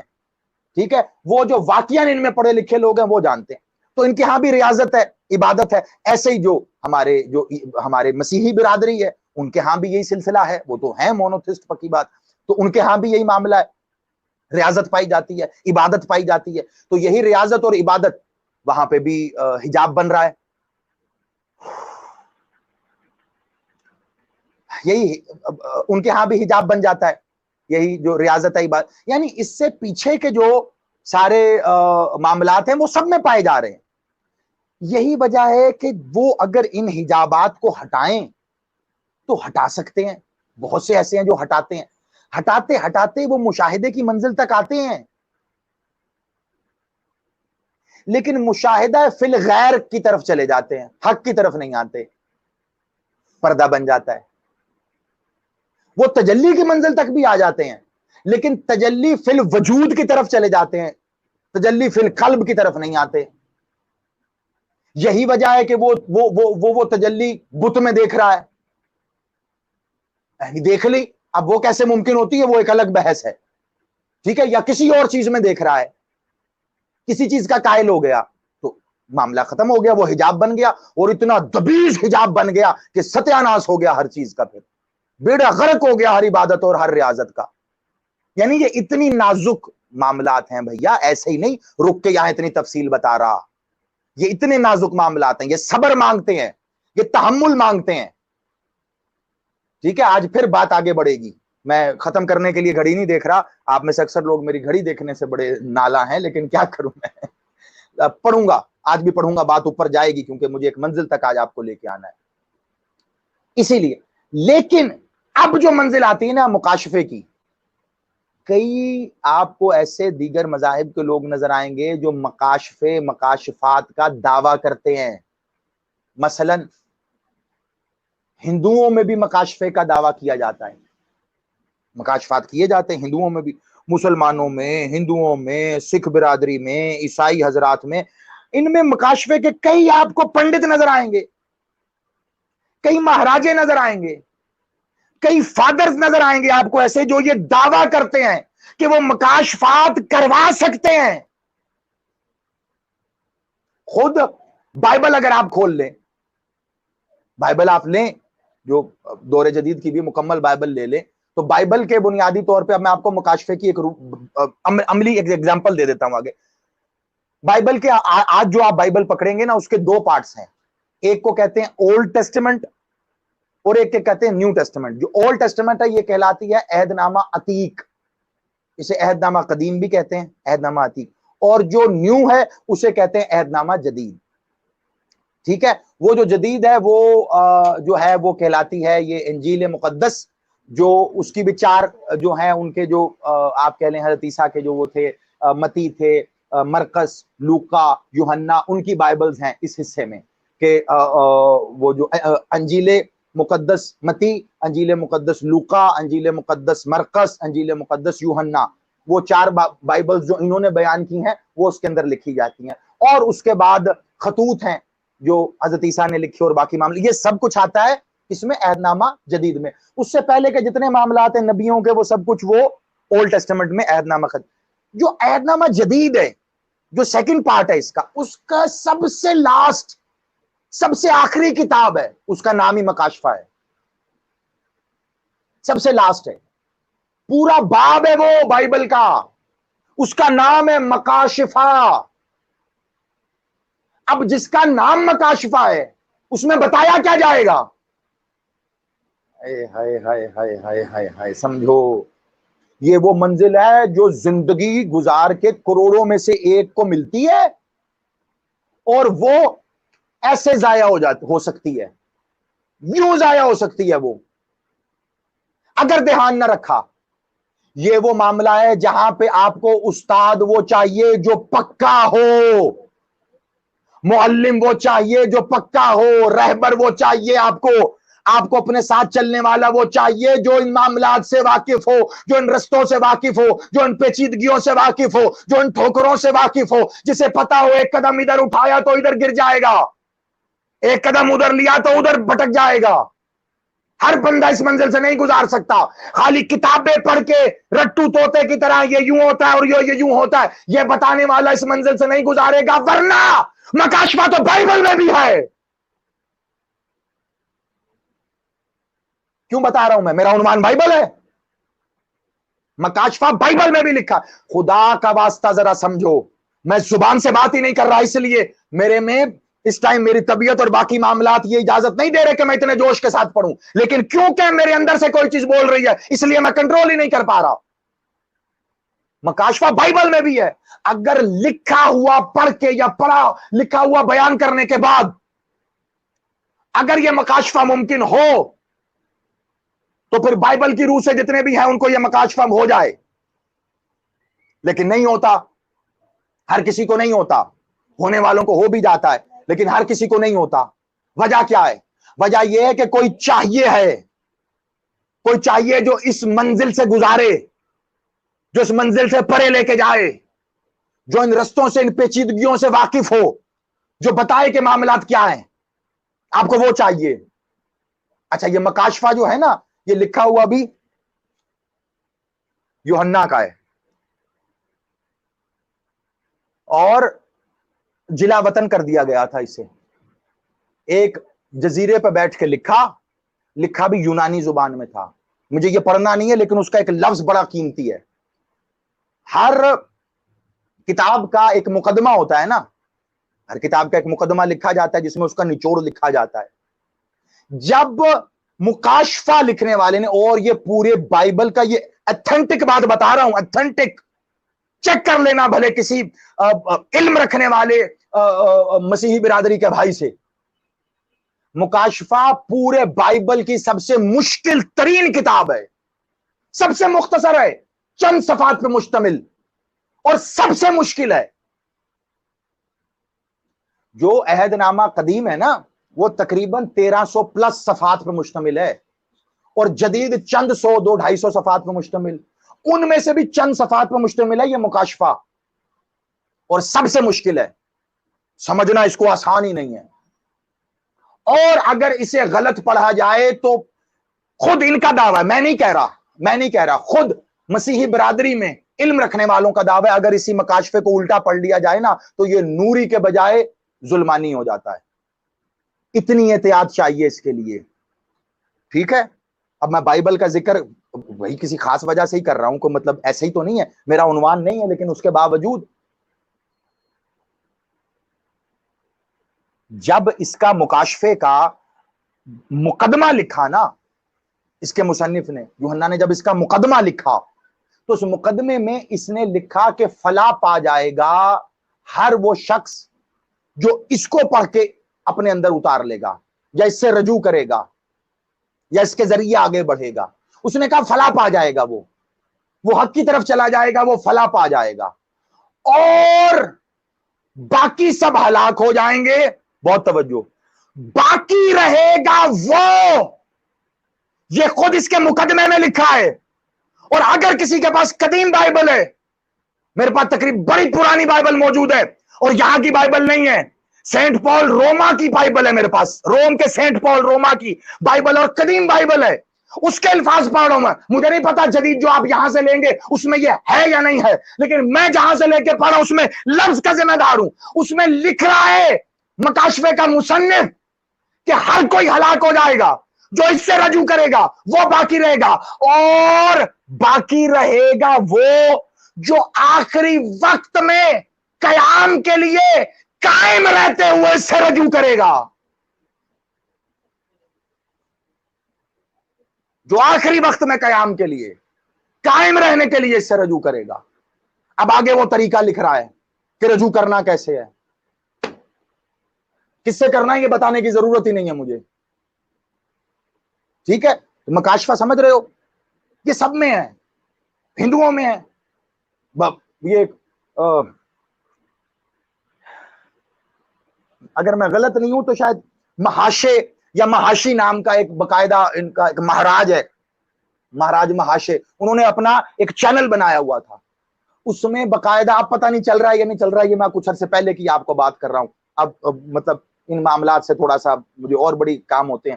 ٹھیک ہے، وہ جو واقعہ ان میں پڑھے لکھے لوگ ہیں وہ جانتے ہیں، تو ان کے ہاں بھی ریاضت ہے، عبادت ہے، ایسے ہی جو ہمارے مسیحی برادری ہے ان کے ہاں بھی یہی سلسلہ ہے، وہ تو ہیں مونوتھسٹ، پکی بات، تو ان کے ہاں بھی یہی معاملہ ہے، ریاضت پائی جاتی ہے، عبادت پائی جاتی ہے، تو یہی ریاضت اور عبادت وہاں پہ بھی حجاب بن رہا ہے، یہی ان کے ہاں بھی حجاب بن جاتا ہے، یہی جو ریاضت ہے، عبادت، یعنی اس سے پیچھے کے جو سارے معاملات ہیں وہ سب میں پائے جا رہے ہیں۔ یہی وجہ ہے کہ وہ اگر ان حجابات کو ہٹائیں تو ہٹا سکتے ہیں، بہت سے ایسے ہیں جو ہٹاتے ہیں، ہٹاتے ہٹاتے وہ مشاہدے کی منزل تک آتے ہیں، لیکن مشاہدہ فی الغیر کی طرف چلے جاتے ہیں، حق کی طرف نہیں آتے، پردہ بن جاتا ہے، وہ تجلی کی منزل تک بھی آ جاتے ہیں، لیکن تجلی فی الوجود کی طرف چلے جاتے ہیں، تجلی فی القلب کی طرف نہیں آتے۔ یہی وجہ ہے کہ وہ تجلی بت میں دیکھ رہا ہے، دیکھ لی، اب وہ کیسے ممکن ہوتی ہے وہ ایک الگ بحث ہے، ٹھیک ہے، یا کسی اور چیز میں دیکھ رہا ہے، کسی چیز کا قائل ہو گیا تو معاملہ ختم ہو گیا، وہ حجاب بن گیا، اور اتنا دبیز حجاب بن گیا کہ ستیاناش ہو گیا ہر چیز کا، پھر بیڑا غرق ہو گیا ہر عبادت اور ہر ریاضت کا۔ یعنی یہ اتنی نازک معاملات ہیں بھیا، ایسے ہی نہیں رک کے یہاں اتنی تفصیل بتا رہا، یہ اتنے نازک معاملات ہیں، یہ صبر مانگتے ہیں، یہ تحمل مانگتے ہیں، ٹھیک ہے۔ آج پھر بات آگے بڑھے گی، میں ختم کرنے کے لیے گھڑی نہیں دیکھ رہا، آپ میں سے اکثر لوگ میری گھڑی دیکھنے سے بڑے نالا ہیں، لیکن کیا کروں میں، پڑھوں گا، آج بھی پڑھوں گا، بات اوپر جائے گی، کیونکہ مجھے ایک منزل تک آج آپ کو لے کے آنا ہے، اسی لیے۔ لیکن اب جو منزل آتی ہے نا مکاشفے کی، کئی آپ کو ایسے دیگر مذاہب کے لوگ نظر آئیں گے جو مکاشفات کا دعویٰ کرتے ہیں، مثلا ہندوؤں میں بھی مکاشفے کا دعویٰ کیا جاتا ہے، مکاشفات کیے جاتے ہیں ہندوؤں میں بھی، مسلمانوں میں، ہندوؤں میں، سکھ برادری میں، عیسائی حضرات میں، ان میں مکاشفے کے کئی آپ کو پنڈت نظر آئیں گے، کئی مہاراجے نظر آئیں گے، کئی فادرز نظر آئیں گے آپ کو ایسے جو یہ دعویٰ کرتے ہیں کہ وہ مکاشفات کروا سکتے ہیں. خود بائبل اگر آپ کھول لیں، بائبل آپ لیں جو دور جدید کی بھی مکمل بائبل لے لیں، تو بائبل کے بنیادی طور پہ اب میں آپ کو مکاشفے کی ایک عملی ایگزامپل دے دیتا ہوں آگے. بائبل کے آج جو آپ بائبل پکڑیں گے نا، اس کے دو پارٹس ہیں. ایک کو کہتے ہیں اولڈ ٹیسٹمنٹ اور ایک کے کہتے ہیں نیو ٹیسٹمنٹ. جو اولڈ ٹیسٹمنٹ ہے یہ کہلاتی ہے عہد نامہ عتیق، اسے عہد نامہ قدیم بھی کہتے ہیں، عہد نامہ عتیق. اور جو نیو ہے اسے کہتے ہیں عہد نامہ جدید. ٹھیک ہے، وہ جو جدید ہے وہ جو ہے وہ کہلاتی ہے یہ انجیل مقدس، جو اس کی بھی چار جو ہیں ان کے جو آپ کہہ لیں حضرت عیسیٰ کے جو وہ تھے، متی تھے، مرقس، لوکا، یوحنا، ان کی بائبلز ہیں اس حصے میں کہ وہ جو انجیل مقدس متی، انجیل مقدس لوکا، انجیل مقدس مرقس، انجیل مقدس یوحنا، وہ چار بائبلز جو انہوں نے بیان کی ہیں وہ اس کے اندر لکھی جاتی ہیں. اور اس کے بعد خطوط ہیں جو حضرت عیسیٰ نے لکھی اور باقی معاملے، یہ سب کچھ آتا ہے اس میں عہد نامہ جدید میں. اس سے پہلے کے جتنے معاملات ہیں نبیوں کے وہ سب کچھ وہ اولڈ ٹیسٹمنٹ میں عہد نامہ جو عہد نامہ جدید ہے، جو سیکنڈ پارٹ ہے اس کا سب سے لاسٹ، سب سے آخری کتاب ہے، اس کا نام ہی مکاشفہ ہے. سب سے لاسٹ ہے، پورا باب ہے وہ بائبل کا، اس کا نام ہے مکاشفہ. اب جس کا نام مکاشفہ ہے اس میں بتایا کیا جائے گا؟ ہائے ہائے ہائے ہائے ہائے ہائے، سمجھو یہ وہ منزل ہے جو زندگی گزار کے کروڑوں میں سے ایک کو ملتی ہے، اور وہ ایسے ضائع ہو سکتی ہے، یوں ضائع ہو سکتی ہے وہ اگر دھیان نہ رکھا. یہ وہ معاملہ ہے جہاں پہ آپ کو استاد وہ چاہیے جو پکا ہو، معلم وہ چاہیے جو پکا ہو، رہبر وہ چاہیے آپ کو اپنے ساتھ چلنے والا وہ چاہیے جو ان معاملات سے واقف ہو، جو ان رستوں سے واقف ہو، جو ان پیچیدگیوں سے واقف ہو، جو ان ٹھوکروں سے واقف ہو، جسے پتا ہو ایک قدم ادھر اٹھایا تو ادھر گر جائے گا، ایک قدم ادھر لیا تو ادھر بھٹک جائے گا. ہر بندہ اس منزل سے نہیں گزار سکتا. خالی کتابیں پڑھ کے رٹو طوطے کی طرح یہ یوں ہوتا ہے اور یہ یوں ہوتا ہے یہ بتانے والا اس منزل سے نہیں گزارے گا، ورنہ مکاشفہ تو بائبل میں بھی ہے. کیوں بتا رہا ہوں میرا عنوان بائبل ہے، مکاشفہ بائبل میں بھی لکھا. خدا کا واسطہ ذرا سمجھو، میں زبان سے بات ہی نہیں کر رہا، اس لیے میرے میں اس ٹائم میری طبیعت اور باقی معاملات یہ اجازت نہیں دے رہے کہ میں اتنے جوش کے ساتھ پڑھوں، لیکن کیونکہ میرے اندر سے کوئی چیز بول رہی ہے اس لیے میں کنٹرول ہی نہیں کر پا رہا. مکاشفہ بائبل میں بھی ہے. اگر لکھا ہوا پڑھ کے یا لکھا ہوا بیان کرنے کے بعد اگر یہ مکاشفہ ممکن ہو تو پھر بائبل کی روح سے جتنے بھی ہیں ان کو یہ مکاشفہ ہو جائے، لیکن نہیں ہوتا. ہر کسی کو نہیں ہوتا، ہونے والوں کو ہو بھی جاتا ہے لیکن ہر کسی کو نہیں ہوتا. وجہ کیا ہے؟ وجہ یہ ہے کہ کوئی چاہیے جو اس منزل سے گزارے، جو اس منزل سے پرے لے کے جائے، جو ان رستوں سے ان پیچیدگیوں سے واقف ہو، جو بتائے کہ معاملات کیا ہیں. آپ کو وہ چاہیے. اچھا، یہ مکاشفہ جو ہے نا یہ لکھا ہوا بھی یوحنا کا ہے اور جلا وطن کر دیا گیا تھا اسے. ایک جزیرے پہ بیٹھ کے لکھا بھی یونانی زبان میں تھا. مجھے یہ پڑھنا نہیں ہے لیکن اس کا ایک لفظ بڑا قیمتی ہے. ہر کتاب کا ایک مقدمہ ہوتا ہے نا، ہر کتاب کا ایک مقدمہ لکھا جاتا ہے جس میں اس کا نچوڑ لکھا جاتا ہے. جب مکاشفہ لکھنے والے نے، اور یہ پورے بائبل کا یہ ایتھنٹک بات بتا رہا ہوں، ایتھنٹک، چیک کر لینا بھلے کسی علم رکھنے والے مسیحی برادری کے بھائی سے. مکاشفہ پورے بائبل کی سب سے مشکل ترین کتاب ہے، سب سے مختصر ہے، چند صفحات پہ مشتمل، اور سب سے مشکل ہے. جو عہد نامہ قدیم ہے نا وہ تقریباً 1300 پلس صفحات پہ مشتمل ہے، اور جدید چند 100-200-250 صفحات پہ مشتمل. ان میں سے بھی چند صفحات پہ مشتمل ہے یہ مکاشفہ، اور سب سے مشکل ہے. سمجھنا اس کو آسان ہی نہیں ہے، اور اگر اسے غلط پڑھا جائے تو خود ان کا دعویٰ ہے، میں نہیں کہہ رہا، خود مسیحی برادری میں علم رکھنے والوں کا دعویٰ ہے اگر اسی مکاشفے کو الٹا پڑھ لیا جائے نا تو یہ نوری کے بجائے ظلمانی ہو جاتا ہے۔ اتنی احتیاط چاہیے اس کے لیے، ٹھیک ہے؟ اب میں بائبل کا ذکر وہی کسی خاص وجہ سے ہی کر رہا ہوں، کوئی مطلب ایسے ہی تو نہیں ہے، میرا عنوان نہیں ہے، لیکن اس کے باوجود جب اس کا مکاشفے کا مقدمہ لکھا نا اس کے مصنف نے، یوحنا نے جب اس کا مقدمہ لکھا تو اس مقدمے میں اس نے لکھا کہ فلاح پا جائے گا ہر وہ شخص جو اس کو پڑھ کے اپنے اندر اتار لے گا یا اس سے رجوع کرے گا یا اس کے ذریعے آگے بڑھے گا۔ اس نے کہا فلاح پا جائے گا، وہ حق کی طرف چلا جائے گا، وہ فلاح پا جائے گا، اور باقی سب ہلاک ہو جائیں گے۔ بہت توجہ، باقی رہے گا وہ، یہ خود اس کے مقدمے میں لکھا ہے۔ اور اگر کسی کے پاس قدیم بائبل ہے، میرے پاس تقریباً بڑی پرانی بائبل موجود ہے اور یہاں کی بائبل نہیں ہے، سینٹ پال روما کی بائبل ہے میرے پاس، روم کے سینٹ پال روما کی بائبل اور قدیم بائبل ہے، اس کے الفاظ پڑھو میں، مجھے نہیں پتا جدید جو آپ یہاں سے لیں گے اس میں یہ ہے یا نہیں ہے، لیکن میں جہاں سے لے کے پڑھا اس میں لفظ کا ذمہ دار ہوں۔ اس میں لکھ رہا ہے مکاشفے کا مصنف کہ ہر کوئی ہلاک ہو جائے گا، جو اس سے رجوع کرے گا وہ باقی رہے گا، اور باقی رہے گا وہ جو آخری وقت میں قیام کے لیے قائم رہتے ہوئے اس سے رجوع کرے گا، جو آخری وقت میں قیام کے لیے قائم رہنے کے لیے اس سے رجوع کرے گا۔ اب آگے وہ طریقہ لکھ رہا ہے کہ رجوع کرنا کیسے ہے، کس سے کرنا ہے یہ بتانے کی ضرورت ہی نہیں ہے مجھے، ٹھیک ہے؟ مکاشفہ سمجھ رہے ہو، یہ سب میں ہے، ہندوؤں میں ہے، یہ اگر میں غلط نہیں ہوں تو شاید محاشے یا محاشی نام کا ایک باقاعدہ ان کا ایک مہاراج ہے، مہاراج محاشے، انہوں نے اپنا ایک چینل بنایا ہوا تھا، اس میں باقاعدہ، اب پتہ نہیں چل رہا ہے یا نہیں چل رہا ہے، یہ میں کچھ عرصے پہلے کی آپ کو بات کر رہا ہوں، اب مطلب ان معاملات سے تھوڑا سا مجھے اور بڑی کام ہوتے ہیں،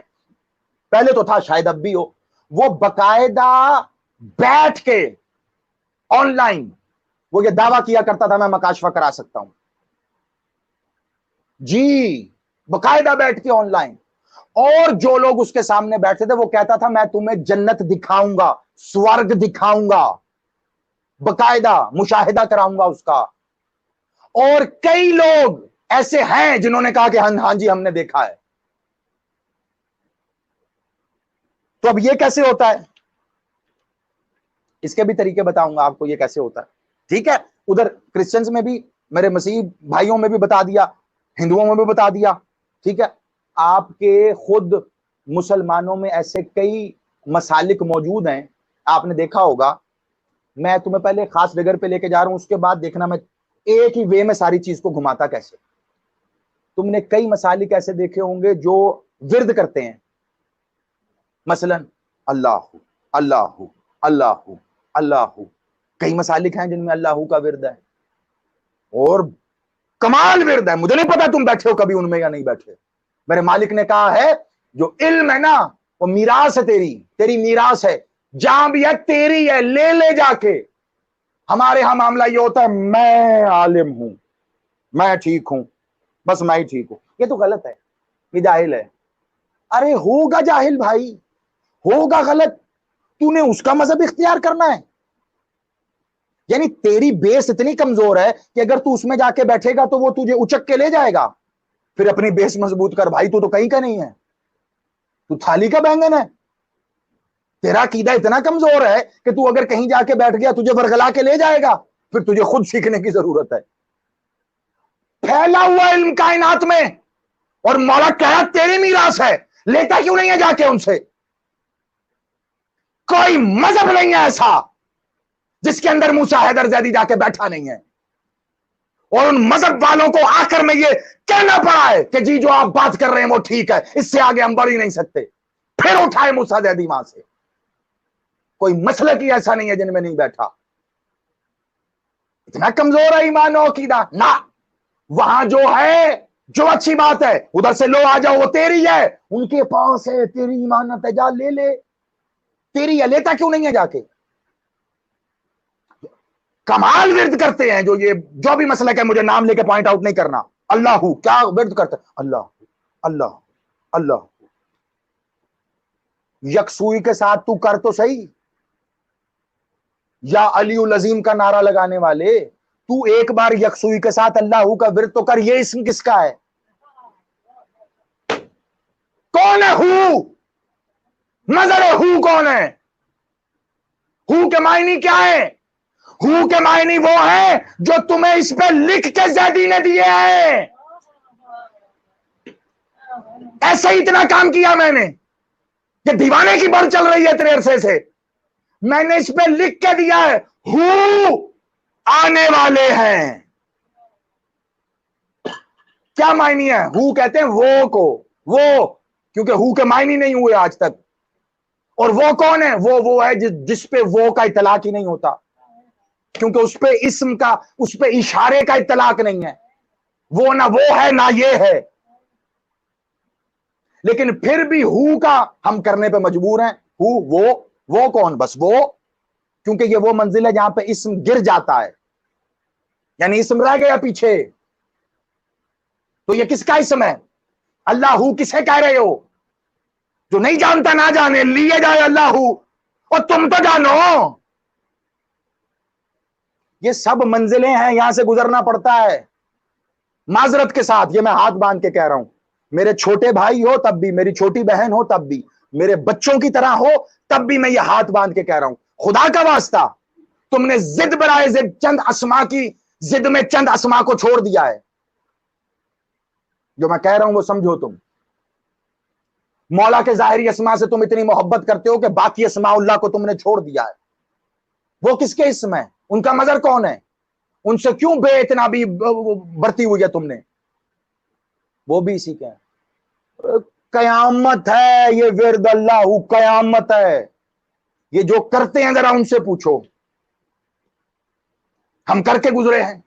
پہلے تو تھا شاید اب بھی ہو، وہ باقاعدہ بیٹھ کے آن لائن وہ یہ دعویٰ کیا کرتا تھا میں مکاشفہ کرا سکتا ہوں، جی باقاعدہ بیٹھ کے آن لائن، اور جو لوگ اس کے سامنے بیٹھتے تھے وہ کہتا تھا میں تمہیں جنت دکھاؤں گا، سورگ دکھاؤں گا، باقاعدہ مشاہدہ کراؤں گا اس کا، اور کئی لوگ ایسے ہیں جنہوں نے کہا کہ ہاں جی ہم نے دیکھا ہے۔ تو اب یہ کیسے ہوتا ہے، اس کے بھی طریقے بتاؤں گا آپ کو یہ کیسے ہوتا ہے، ٹھیک ہے؟ ادھر کرسچنز میں بھی، میرے مسیح بھائیوں میں بھی بتا دیا، ہندوؤں میں بھی بتا دیا، ٹھیک ہے؟ آپ کے خود مسلمانوں میں ایسے کئی مسالک موجود ہیں، آپ نے دیکھا ہوگا، میں تمہیں پہلے خاص فگر پہ لے کے جا رہا ہوں، اس کے بعد دیکھنا میں ایک ہی وے میں ساری چیز کو گھماتا کیسے۔ تم نے کئی مسالک ایسے دیکھے ہوں گے جو ورد کرتے ہیں، مثلا اللہ اللہ اللہ اللہ، کئی مسالک ہیں جن میں اللہ کا ورد ہے اور کمال ورد ہے، مجھے نہیں پتا تم بیٹھے ہو کبھی ان میں یا نہیں بیٹھے، میرے مالک نے کہا ہے جو علم ہے نا وہ میراث ہے، تیری میراث ہے، جہاں بھی ہے تیری ہے، لے لے جا کے۔ ہمارے ہاں معاملہ یہ ہوتا ہے میں عالم ہوں، میں ٹھیک ہوں، بس میں ہی ٹھیک ہوں، یہ تو غلط ہے، یہ جاہل ہے۔ ارے ہوگا جاہل بھائی، ہوگا غلط، تو نے اس کا مذہب اختیار کرنا ہے، یعنی تیری بیس اتنی کمزور ہے کہ اگر تو اس میں جا کے بیٹھے گا تو وہ تجھے اچک کے لے جائے گا، پھر اپنی بیس مضبوط کر بھائی، تو کہیں کا نہیں ہے، تو تھالی کا بینگن ہے، تیرا عقیدہ اتنا کمزور ہے کہ تو اگر کہیں جا کے بیٹھ گیا تجھے ورگلا کے لے جائے گا، پھر تجھے خود سیکھنے کی ضرورت ہے۔ پھیلا ہوا علم کائنات میں، اور مولا کہہ تیری میراث ہے، لیتا کیوں نہیں ہے جا کے ان سے؟ کوئی مذہب نہیں ہے ایسا جس کے اندر موسیٰ حیدر زیدی جا کے بیٹھا نہیں ہے، اور ان مذہب والوں کو آخر میں یہ کہنا پڑا ہے کہ جی جو آپ بات کر رہے ہیں وہ ٹھیک ہے، اس سے آگے ہم بڑھ ہی نہیں سکتے، پھر اٹھائے موسیٰ زیدی وہاں سے۔ کوئی مسلک ہی ایسا نہیں ہے جن میں نہیں بیٹھا، اتنا کمزور ہے ایمان و عقیدہ نہ، وہاں جو ہے جو اچھی بات ہے ادھر سے لو، آ جاؤ، وہ تیری ہے، ان کے پاس ہے، تیری امانت ہے، جا لے لے، تیری یہ لیتا کیوں نہیں ہے جا کے؟ کمال ورد کرتے ہیں جو بھی مسئلہ کہ مجھے نام لے کے پوائنٹ آؤٹ نہیں کرنا. اللہ کیا ورد کرتا ہے؟ اللہ اللہ اللہ. یکسوئی کے ساتھ تو کر تو صحیح. یا علی العظیم کا نعرہ لگانے والے تو ایک بار یکسوئی کے ساتھ اللہ کا ورد تو کر. یہ اسم کس کا ہے؟ کون ہے ہو؟ نظر ہو کون ہے؟ ہو کے معنی کیا ہے؟ ہو کے معنی وہ ہے جو تمہیں اس پہ لکھ کے زیدی نے دیے ہیں. ایسے ہی اتنا کام کیا میں نے کہ دیوانے کی بڑھ چل رہی ہے اتنے عرصے سے. میں نے اس پہ لکھ کے دیا ہے ہو آنے والے ہیں. کیا معنی ہے؟ ہو کہتے ہیں وہ کو، وہ کیونکہ ہو کے معنی نہیں ہوئے آج تک. اور وہ کون ہے؟ وہ ہے جس پہ وہ کا اطلاق ہی نہیں ہوتا، کیونکہ اس پہ اسم کا، اس پہ اشارے کا اطلاق نہیں ہے. وہ نہ وہ ہے نہ یہ ہے. لیکن پھر بھی ہو کا ہم کرنے پہ مجبور ہیں. ہو وہ کون؟ بس وہ، کیونکہ یہ وہ منزل ہے جہاں پہ اسم گر جاتا ہے، یعنی اسم رہ گیا پیچھے. تو یہ کس کا اسم ہے؟ اللہ ہو کسے کہہ رہے ہو؟ جو نہیں جانتا نہ جانے، لیے جائے اللہ ہو، اور تم تو جانو. یہ سب منزلیں ہیں، یہاں سے گزرنا پڑتا ہے معذرت کے ساتھ. یہ میں ہاتھ باندھ کے کہہ رہا ہوں. میرے چھوٹے بھائی ہو تب بھی، میری چھوٹی بہن ہو تب بھی، میرے بچوں کی طرح ہو تب بھی میں یہ ہاتھ باندھ کے کہہ رہا ہوں، خدا کا واسطہ تم نے ضد برائے ضد چند اسما کی ضد میں چند اسما کو چھوڑ دیا ہے. جو میں کہہ رہا ہوں وہ سمجھو. تم مولا کے ظاہری اسما سے تم اتنی محبت کرتے ہو کہ باقی اسماء اللہ کو تم نے چھوڑ دیا ہے. وہ کس کے اسم ہے؟ ان کا مظہر کون ہے؟ ان سے کیوں بے اتنا بھی برتی ہوئی ہے تم نے؟ وہ بھی اسی کا ہے. قیامت ہے یہ ورد اللہ، قیامت ہے. یہ جو کرتے ہیں ذرا ان سے پوچھو، ہم کر کے گزرے ہیں.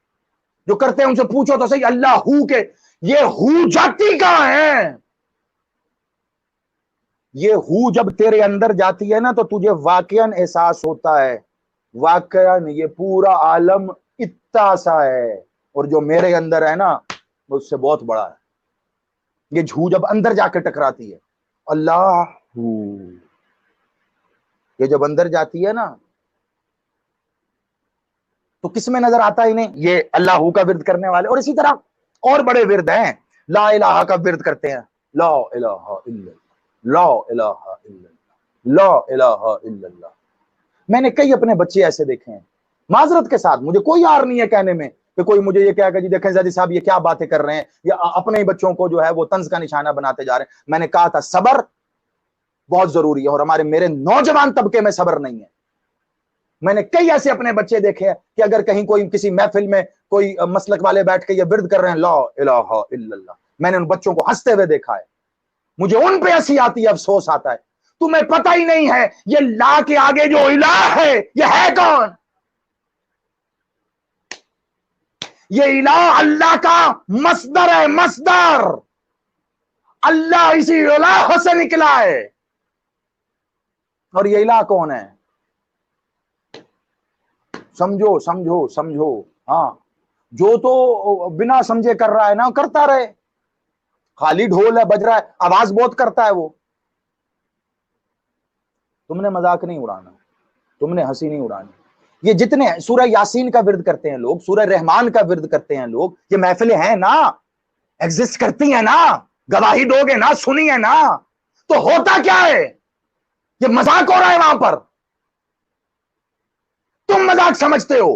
جو کرتے ہیں ان سے پوچھو تو صحیح. اللہ ہو کے یہ ہو جاتی کہاں ہے؟ یہ ہو جب تیرے اندر جاتی ہے نا تو تجھے واقعاً احساس ہوتا ہے واقعاً یہ پورا عالم اتنا سا ہے، اور جو میرے اندر ہے نا وہ اس سے بہت بڑا ہے. یہ جھو جب اندر جا کے ٹکراتی ہے، اللہ یہ جب اندر جاتی ہے نا تو کس میں نظر آتا ہی نہیں؟ یہ اللہ کا ورد کرنے والے. اور اسی طرح اور بڑے ورد ہیں. لا الہ کا ورد کرتے ہیں، لا الہ الا اللہ، لا الہ الا اللہ، لا الہ الا اللہ. میں نے کئی اپنے بچے ایسے دیکھے ہیں. معذرت کے ساتھ مجھے کوئی یار نہیں ہے کہنے میں کہ کوئی مجھے یہ کہا کہ جی دیکھیں زیدی صاحب یہ کیا باتیں کر رہے ہیں، یا اپنے ہی بچوں کو جو ہے وہ طنز کا نشانہ بناتے جا رہے ہیں. میں نے کہا تھا صبر بہت ضروری ہے، اور میرے نوجوان طبقے میں صبر نہیں ہے. میں نے کئی ایسے اپنے بچے دیکھے ہیں کہ اگر کہیں کوئی کسی محفل میں کوئی مسلک والے بیٹھ کے یہ ورد کر رہے ہیں لا الہ الا اللہ، میں نے ان بچوں کو ہنستے ہوئے دیکھا ہے. مجھے ان پہ ہنسی آتی ہے، افسوس آتا ہے. تمہیں پتہ ہی نہیں ہے یہ لا کے آگے جو الہ ہے یہ ہے کون؟ یہ الہ اللہ کا مصدر ہے، مصدر. اللہ اسی الہ سے نکلا ہے. اور یہ الہ کون ہے؟ سمجھو سمجھو سمجھو. ہاں جو تو بنا سمجھے کر رہا ہے نا کرتا رہے. خالی ڈھول ہے بج رہا ہے، آواز بہت کرتا ہے وہ. تم نے مذاق نہیں اڑانا، تم نے ہنسی نہیں اڑانی. یہ جتنے سورہ یاسین کا ورد کرتے ہیں لوگ، سورہ رحمان کا ورد کرتے ہیں لوگ، یہ محفلیں ہیں نا، ایگزسٹ کرتی ہیں نا، گواہی دو گے نا، سنی ہے نا. تو ہوتا کیا ہے؟ یہ مذاق ہو رہا ہے وہاں پر. تم مذاق سمجھتے ہو.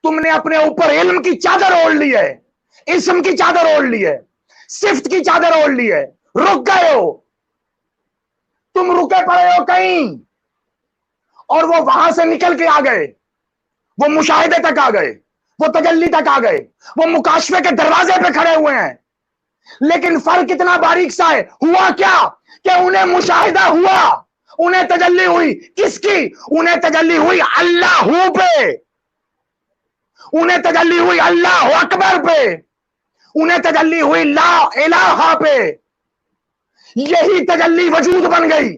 تم نے اپنے اوپر علم کی چادر اوڑھ لی ہے، اسم کی چادر اوڑھ لی ہے، صفت کی چادر اوڑھ لی ہے. رک گئے ہو، تم رکے پڑے ہو کہیں، اور وہ وہاں سے نکل کے آ گئے، وہ مشاہدے تک آ گئے، وہ تجلی تک آ گئے، وہ مکاشفے کے دروازے پہ کھڑے ہوئے ہیں. لیکن فرق اتنا باریک سا ہے. ہوا کیا کہ انہیں مشاہدہ ہوا، انہیں تجلی ہوئی. کس کی؟ انہیں تجلی ہوئی اللہ پہ، انہیں تجلی ہوئی اللہ اکبر پہ، انہیں تجلی ہوئی لا الہ پہ. یہی تجلی وجود بن گئی.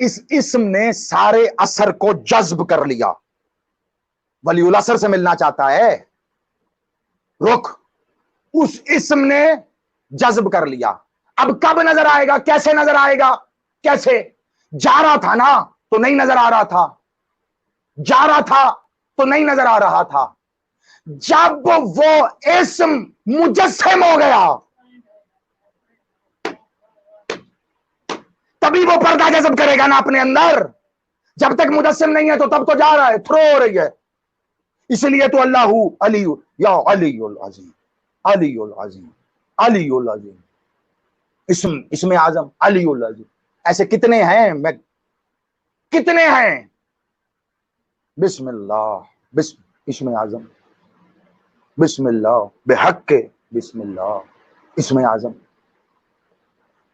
اس اسم نے سارے اثر کو جذب کر لیا. ولی الاثر سے ملنا چاہتا ہے، رخ اس اسم نے جذب کر لیا. اب کب نظر آئے گا؟ کیسے نظر آئے گا؟ کیسے؟ جا رہا تھا نا تو نہیں نظر آ رہا تھا، جا رہا تھا تو نہیں نظر آ رہا تھا. جب وہ اسم مجسم ہو گیا تبھی وہ پردہ جذب کرے گا نا اپنے اندر. جب تک مجسم نہیں ہے تو تب تو جا رہا ہے، تھرو ہو رہی ہے. اس لیے تو اللہ علی یا علی العظیم، علی العظیم، علی العظیم، اسم اعظم علی العظیم. ایسے کتنے ہیں؟ میں کتنے ہیں؟ بسم اللہ، اسم اعظم، بسم اللہ بحق کے، بسم اللہ اسم اعظم.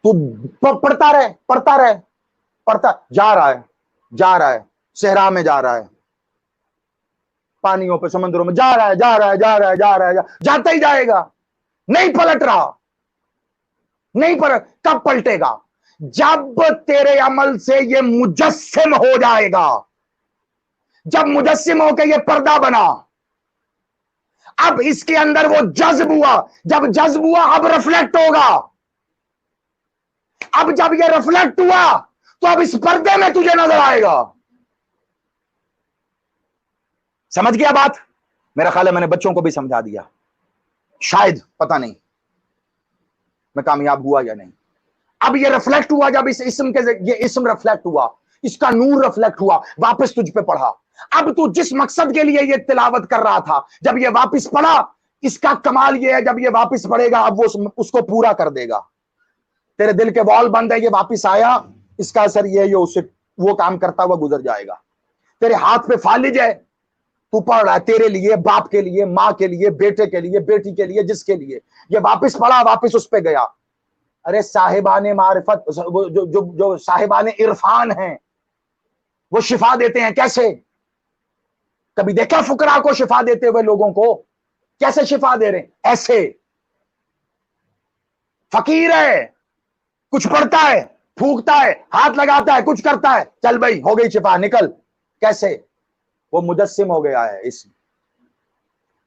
تو پڑھتا رہے، پڑھتا رہے، پڑھتا جا رہا ہے، جا رہا ہے، صحرا میں جا رہا ہے، پانیوں پہ، سمندروں میں جا رہا ہے، جا رہا ہے، جا رہا ہے، جا رہا ہے، جاتا ہی جائے گا، نہیں پلٹ رہا، نہیں پلٹ. کب پلٹے گا؟ جب تیرے عمل سے یہ مجسم ہو جائے گا. جب مجسم ہو کے یہ پردہ بنا، اب اس کے اندر وہ جذب ہوا. جب جذب ہوا اب ریفلیکٹ ہوگا. اب جب یہ ریفلیکٹ ہوا تو اب اس پردے میں تجھے نظر آئے گا. سمجھ گیا بات؟ میرا خیال ہے میں نے بچوں کو بھی سمجھا دیا، شاید، پتہ نہیں میں کامیاب ہوا یا نہیں. اب یہ ریفلیکٹ ہوا، جب اس اسم کے یہ اسم ریفلیکٹ ہوا، اس کا نور ریفلیکٹ ہوا، واپس تجھ پہ پڑھا. اب تو جس مقصد کے لیے یہ تلاوت کر رہا تھا، جب یہ واپس پڑھا، اس کا کمال یہ ہے جب یہ واپس پڑھے گا اب وہ اس کو پورا کر دے گا. تیرے دل کے وال بند ہے، یہ واپس آیا، اس کا اثر یہ ہے یہ اسے وہ کام کرتا ہوا گزر جائے گا. تیرے ہاتھ پہ فالج ہے، تو پڑھ رہا ہے تیرے لیے، باپ کے لیے، ماں کے لیے، بیٹے کے لیے، بیٹی کے لیے، جس کے لیے یہ واپس پڑھا، واپس اس پہ گیا. ارے صاحبان معرفت، جو صاحبان عرفان ہیں، وہ شفا دیتے ہیں. کیسے؟ کبھی دیکھا فقراء کو شفا دیتے ہوئے لوگوں کو؟ کیسے شفا دے رہے ہیں؟ ایسے. فقیر ہے، کچھ پڑھتا ہے، پھونکتا ہے، ہاتھ لگاتا ہے، کچھ کرتا ہے، چل بھائی ہو گئی شفا، نکل. کیسے؟ وہ مجسم ہو گیا ہے اس.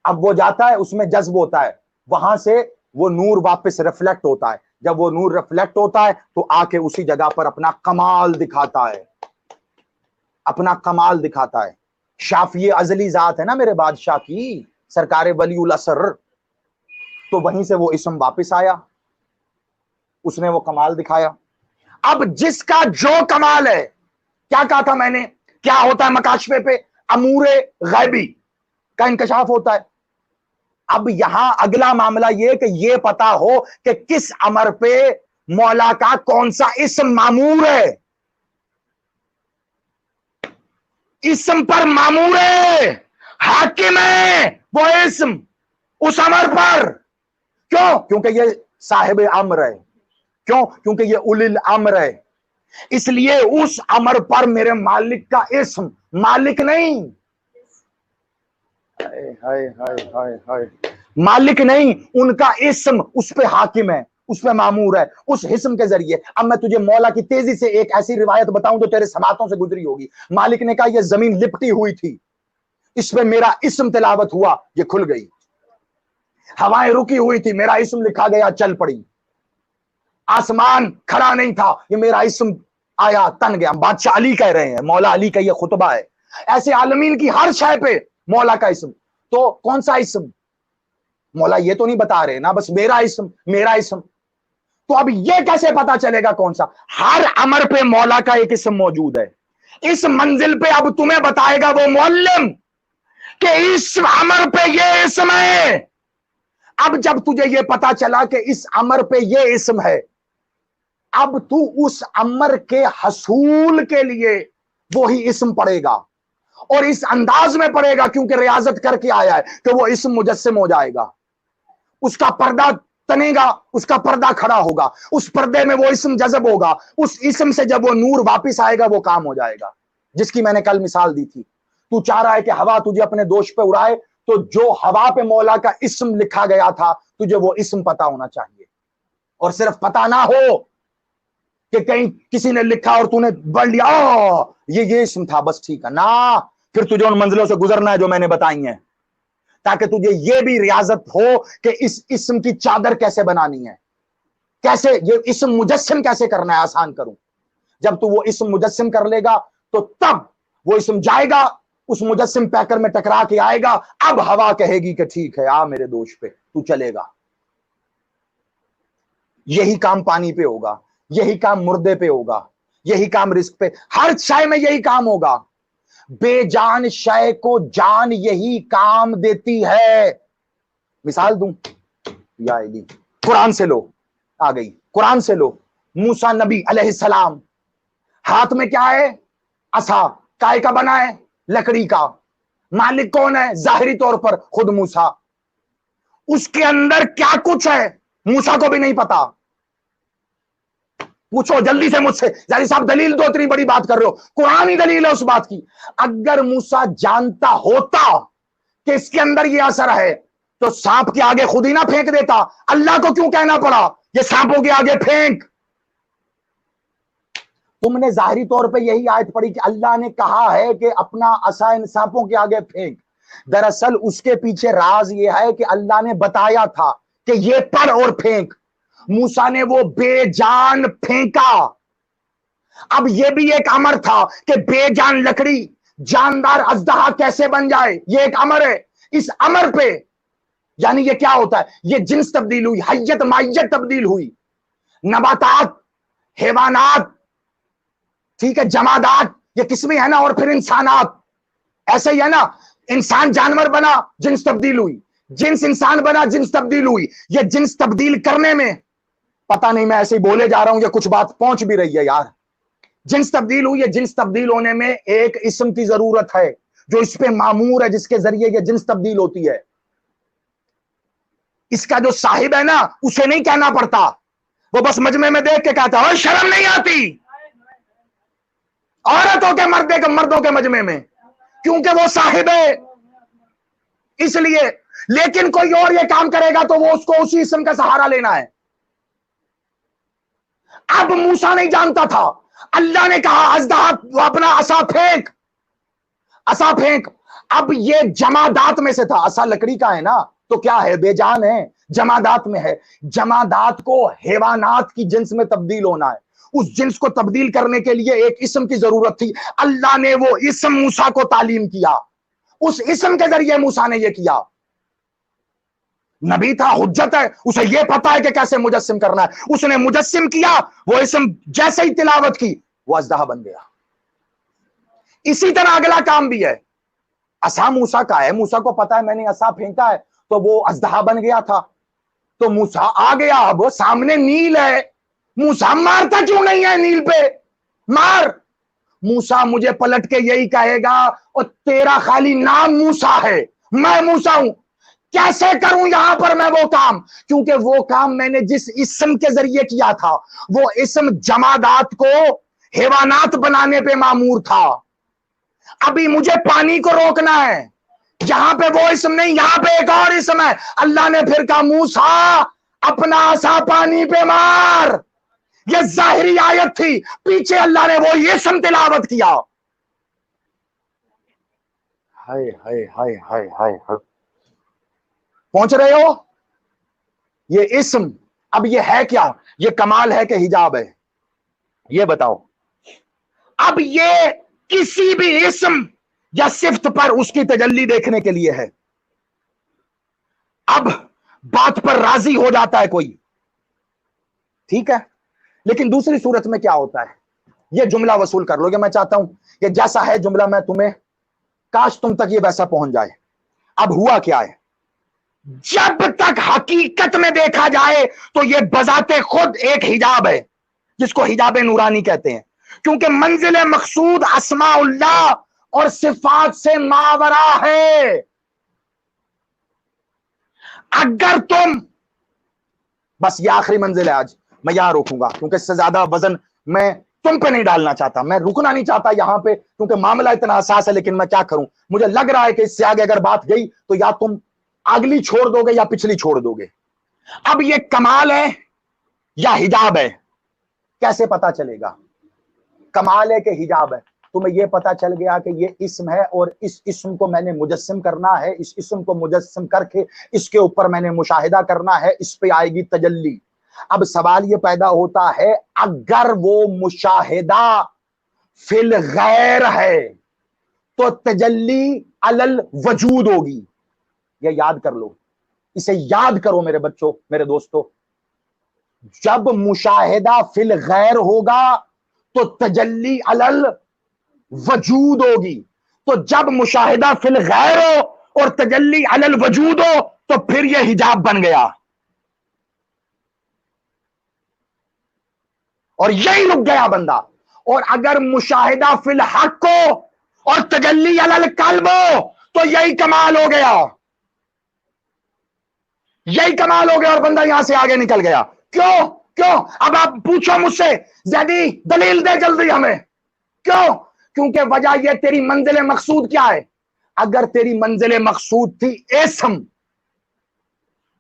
اب وہ جاتا ہے، اس میں جذب ہوتا ہے، وہاں سے وہ نور واپس ریفلیکٹ ہوتا ہے. جب وہ نور ریفلیکٹ ہوتا ہے تو آ کے اسی جگہ پر اپنا کمال دکھاتا ہے، اپنا کمال دکھاتا ہے. شافی ازلی ذات ہے نا میرے بادشاہ کی، سرکار ولی الاثر، تو وہیں سے وہ اسم واپس آیا، اس نے وہ کمال دکھایا. اب جس کا جو کمال ہے، کیا کہا تھا میں نے؟ کیا ہوتا ہے مکاشفے پہ؟ امور غیبی کا انکشاف ہوتا ہے. اب یہاں اگلا معاملہ یہ کہ یہ پتا ہو کہ کس امر پہ مولا کا کون سا اسم مامور ہے. اسم پر مامور ہے، حاکم ہے وہ اسم اس امر پر. کیوں؟ کیونکہ یہ صاحب امر ہے. کیوں؟ کیونکہ یہ اولی الامر ہے. اس لیے اس امر پر میرے مالک کا اسم مالک نہیں، مالک نہیں، ان کا اسم اس پہ حاکم ہے، اس پہ مامور ہے، اس اسم کے ذریعے. اب میں تجھے مولا کی تیزی سے ایک ایسی روایت بتاؤں جو تیرے سماعتوں سے گزری ہوگی. مالک نے کہا یہ زمین لپٹی ہوئی تھی، اس پہ میرا اسم تلاوت ہوا، یہ کھل گئی. ہوائیں رکی ہوئی تھی، میرا اسم لکھا گیا، چل پڑی. آسمان کھڑا نہیں تھا، یہ میرا اسم آیا، تن گیا. بادشاہ علی کہہ رہے ہیں، مولا علی کا یہ خطبہ ہے. ایسے عالمین کی ہر شے پہ مولا کا اسم. تو کون سا اسم؟ مولا یہ تو نہیں بتا رہے نا بس میرا اسم، میرا اسم. تو اب یہ کیسے پتا چلے گا کون سا؟ ہر امر پہ مولا کا ایک اسم موجود ہے. اس منزل پہ اب تمہیں بتائے گا وہ معلم کہ اس امر پہ یہ اسم ہے. اب جب تجھے یہ پتا چلا کہ اس امر پہ یہ اسم ہے، اب تو اس امر کے حصول کے لیے وہی اسم پڑے گا، اور اس انداز میں پڑے گا کیونکہ ریاضت کر کے آیا ہے کہ وہ اسم مجسم ہو جائے گا. اس کا پردہ تنے گا، اس کا پردہ کھڑا ہوگا، اس پردے میں وہ اسم جذب ہوگا، اس اسم سے جب وہ نور واپس آئے گا وہ کام ہو جائے گا. جس کی میں نے کل مثال دی تھی. تو چاہ رہا ہے کہ ہوا تجھے اپنے دوش پہ اڑائے، تو جو ہوا پہ مولا کا اسم لکھا گیا تھا تجھے وہ اسم پتا ہونا چاہیے. اور صرف پتا نہ ہو، کہ کہیں کسی نے لکھا اور تو نے پڑھ لیا یہ اسم تھا بس ٹھیک ہے نا، پھر تجھے ان منزلوں سے گزرنا ہے جو میں نے بتائی ہیں، تاکہ تجھے یہ بھی ریاضت ہو کہ اس اسم کی چادر کیسے بنانی ہے، کیسے یہ اسم مجسم کیسے کرنا ہے، آسان کروں۔ جب تو وہ اسم مجسم کر لے گا تو تب وہ اسم جائے گا اس مجسم پیکر میں ٹکرا کے آئے گا، اب ہوا کہے گی کہ ٹھیک ہے آ میرے دوش پہ، تو چلے گا۔ یہی کام پانی پہ ہوگا، یہی کام مردے پہ ہوگا، یہی کام رزق پہ، ہر شے میں یہی کام ہوگا۔ بے جان شے کو جان یہی کام دیتی ہے۔ مثال دوں یا علی، قرآن سے لو، آ گئی قرآن سے لو، موسیٰ نبی علیہ السلام ہاتھ میں کیا ہے؟ عصا، کائے کا بنا ہے؟ لکڑی کا۔ مالک کون ہے؟ ظاہری طور پر خود موسیٰ۔ اس کے اندر کیا کچھ ہے موسیٰ کو بھی نہیں پتا۔ پوچھو جلدی سے مجھ سے، جاری صاحب دلیل دو، اتنی بڑی بات کر رہے ہو، قرآن ہی دلیل ہے اس بات کی۔ اگر موسیٰ جانتا ہوتا کہ اس کے اندر یہ اثر ہے تو سانپ کے آگے خود ہی نہ پھینک دیتا، اللہ کو کیوں کہنا پڑا یہ سانپوں کے آگے پھینک؟ تم نے ظاہری طور پہ یہی آیت پڑھی کہ اللہ نے کہا ہے کہ اپنا عصا ان سانپوں کے آگے پھینک، دراصل اس کے پیچھے راز یہ ہے کہ اللہ نے بتایا تھا کہ یہ پڑھ اور پھینک، موسیٰ نے وہ بے جان پھینکا۔ اب یہ بھی ایک امر تھا کہ بے جان لکڑی جاندار اژدہا کیسے بن جائے، یہ ایک امر ہے۔ اس امر پہ یعنی یہ کیا ہوتا ہے؟ یہ جنس تبدیل ہوئی، حیت مائیت تبدیل ہوئی، نباتات، حیوانات، ٹھیک ہے، جمادات، یہ قسمیں ہے نا، اور پھر انسانات، ایسے ہی ہے نا، انسان جانور بنا جنس تبدیل ہوئی، جنس انسان بنا جنس تبدیل ہوئی۔ یہ جنس تبدیل کرنے میں پتہ نہیں، میں ایسے ہی بولے جا رہا ہوں، یہ کچھ بات پہنچ بھی رہی ہے یار۔ جنس تبدیل ہوئی، یہ جنس تبدیل ہونے میں ایک اسم کی ضرورت ہے جو اس پہ معمور ہے، جس کے ذریعے یہ جنس تبدیل ہوتی ہے۔ اس کا جو صاحب ہے نا اسے نہیں کہنا پڑتا، وہ بس مجمع میں دیکھ کے کہتا ہے شرم نہیں آتی عورتوں کے مردوں کے مجمع میں، کیونکہ وہ صاحب ہے اس لیے۔ لیکن کوئی اور یہ کام کرے گا تو وہ اس کو اسی اسم کا سہارا لینا ہے۔ اب موسیٰ نہیں جانتا تھا، اللہ نے کہا اژدہا اپنا عصا پھینک، عصا پھینک۔ اب یہ جمادات میں سے تھا، عصا لکڑی کا ہے نا تو کیا ہے؟ بے جان ہے، جمادات میں ہے۔ جمادات کو حیوانات کی جنس میں تبدیل ہونا ہے، اس جنس کو تبدیل کرنے کے لیے ایک اسم کی ضرورت تھی، اللہ نے وہ اسم موسیٰ کو تعلیم کیا، اس اسم کے ذریعے موسیٰ نے یہ کیا۔ نبی تھا، حجت ہے، اسے یہ پتا ہے کہ کیسے مجسم کرنا ہے، اس نے مجسم کیا، وہ اسم جیسے ہی تلاوت کی وہ اژدہا بن گیا۔ اسی طرح اگلا کام بھی ہے، عصا موسیٰ کا ہے، موسیٰ کو پتا ہے میں نے عصا پھینکا ہے تو وہ اژدہا بن گیا تھا، تو موسیٰ آ گیا، اب سامنے نیل ہے، موسیٰ مارتا کیوں نہیں ہے نیل پہ؟ مار۔ موسیٰ مجھے پلٹ کے یہی کہے گا اور تیرا خالی نام موسیٰ ہے، میں موسیٰ ہوں، کیسے کروں یہاں پر میں وہ کام؟ کیونکہ وہ کام میں نے جس اسم کے ذریعے کیا تھا وہ اسم جمادات کو حیوانات بنانے پہ معمور تھا۔ ابھی مجھے پانی کو روکنا ہے، یہاں پہ وہ اسم نہیں، یہاں پہ ایک اور اسم ہے۔ اللہ نے پھر کہا موسیٰ اپنا عصا پانی پہ مار، یہ ظاہری آیت تھی، پیچھے اللہ نے وہ اسم تلاوت کیا۔ ہائے ہائے ہائے ہائے ہائے، پہنچ رہے ہو؟ یہ اسم اب یہ ہے کیا؟ یہ کمال ہے کہ حجاب ہے؟ یہ بتاؤ۔ اب یہ کسی بھی اسم یا صفت پر اس کی تجلی دیکھنے کے لیے ہے۔ اب بات پر راضی ہو جاتا ہے کوئی، ٹھیک ہے، لیکن دوسری صورت میں کیا ہوتا ہے؟ یہ جملہ وصول کر لو گے، میں چاہتا ہوں کہ جیسا ہے جملہ میں تمہیں، کاش تم تک یہ ویسا پہنچ جائے۔ اب ہوا کیا ہے؟ جب تک حقیقت میں دیکھا جائے تو یہ بذات خود ایک حجاب ہے جس کو حجاب نورانی کہتے ہیں، کیونکہ منزل مقصود اسماء اللہ اور صفات سے ماورا ہے۔ اگر تم، بس یہ آخری منزل ہے، آج میں یہاں روکوں گا کیونکہ اس سے زیادہ وزن میں تم پہ نہیں ڈالنا چاہتا، میں رکنا نہیں چاہتا یہاں پہ کیونکہ معاملہ اتنا حساس ہے، لیکن میں کیا کروں، مجھے لگ رہا ہے کہ اس سے آگے اگر بات گئی تو یا تم اگلی چھوڑ دو گے یا پچھلی چھوڑ دو گے۔ اب یہ کمال ہے یا حجاب ہے؟ کیسے پتا چلے گا؟ کمال ہے کہ حجاب ہے، تمہیں یہ پتا چل گیا کہ یہ اسم ہے اور اس اسم کو میں نے مجسم کرنا ہے، اس اسم کو مجسم کر کے اس کے اوپر میں نے مشاہدہ کرنا ہے، اس پہ آئے گی تجلی۔ اب سوال یہ پیدا ہوتا ہے اگر وہ مشاہدہ فی الغیر ہے تو تجلی علی الوجود ہوگی۔ یہ یاد کر لو، اسے یاد کرو میرے بچوں، میرے دوستو، جب مشاہدہ فی الغیر ہوگا تو تجلی علی الوجود ہوگی، تو جب مشاہدہ فی الغیر ہو اور تجلی علی الوجود ہو تو پھر یہ حجاب بن گیا، اور یہی رک گیا بندہ۔ اور اگر مشاہدہ فی الحق ہو اور تجلی علی القلب ہو تو یہی کمال ہو گیا، یہی کمال ہو گیا، اور بندہ یہاں سے آگے نکل گیا۔ کیوں؟ اب آپ پوچھو مجھ سے زیدی دلیل دے جلدی ہمیں، کیونکہ وجہ یہ تیری منزل مقصود کیا ہے؟ اگر تیری منزل مقصود تھی اسم،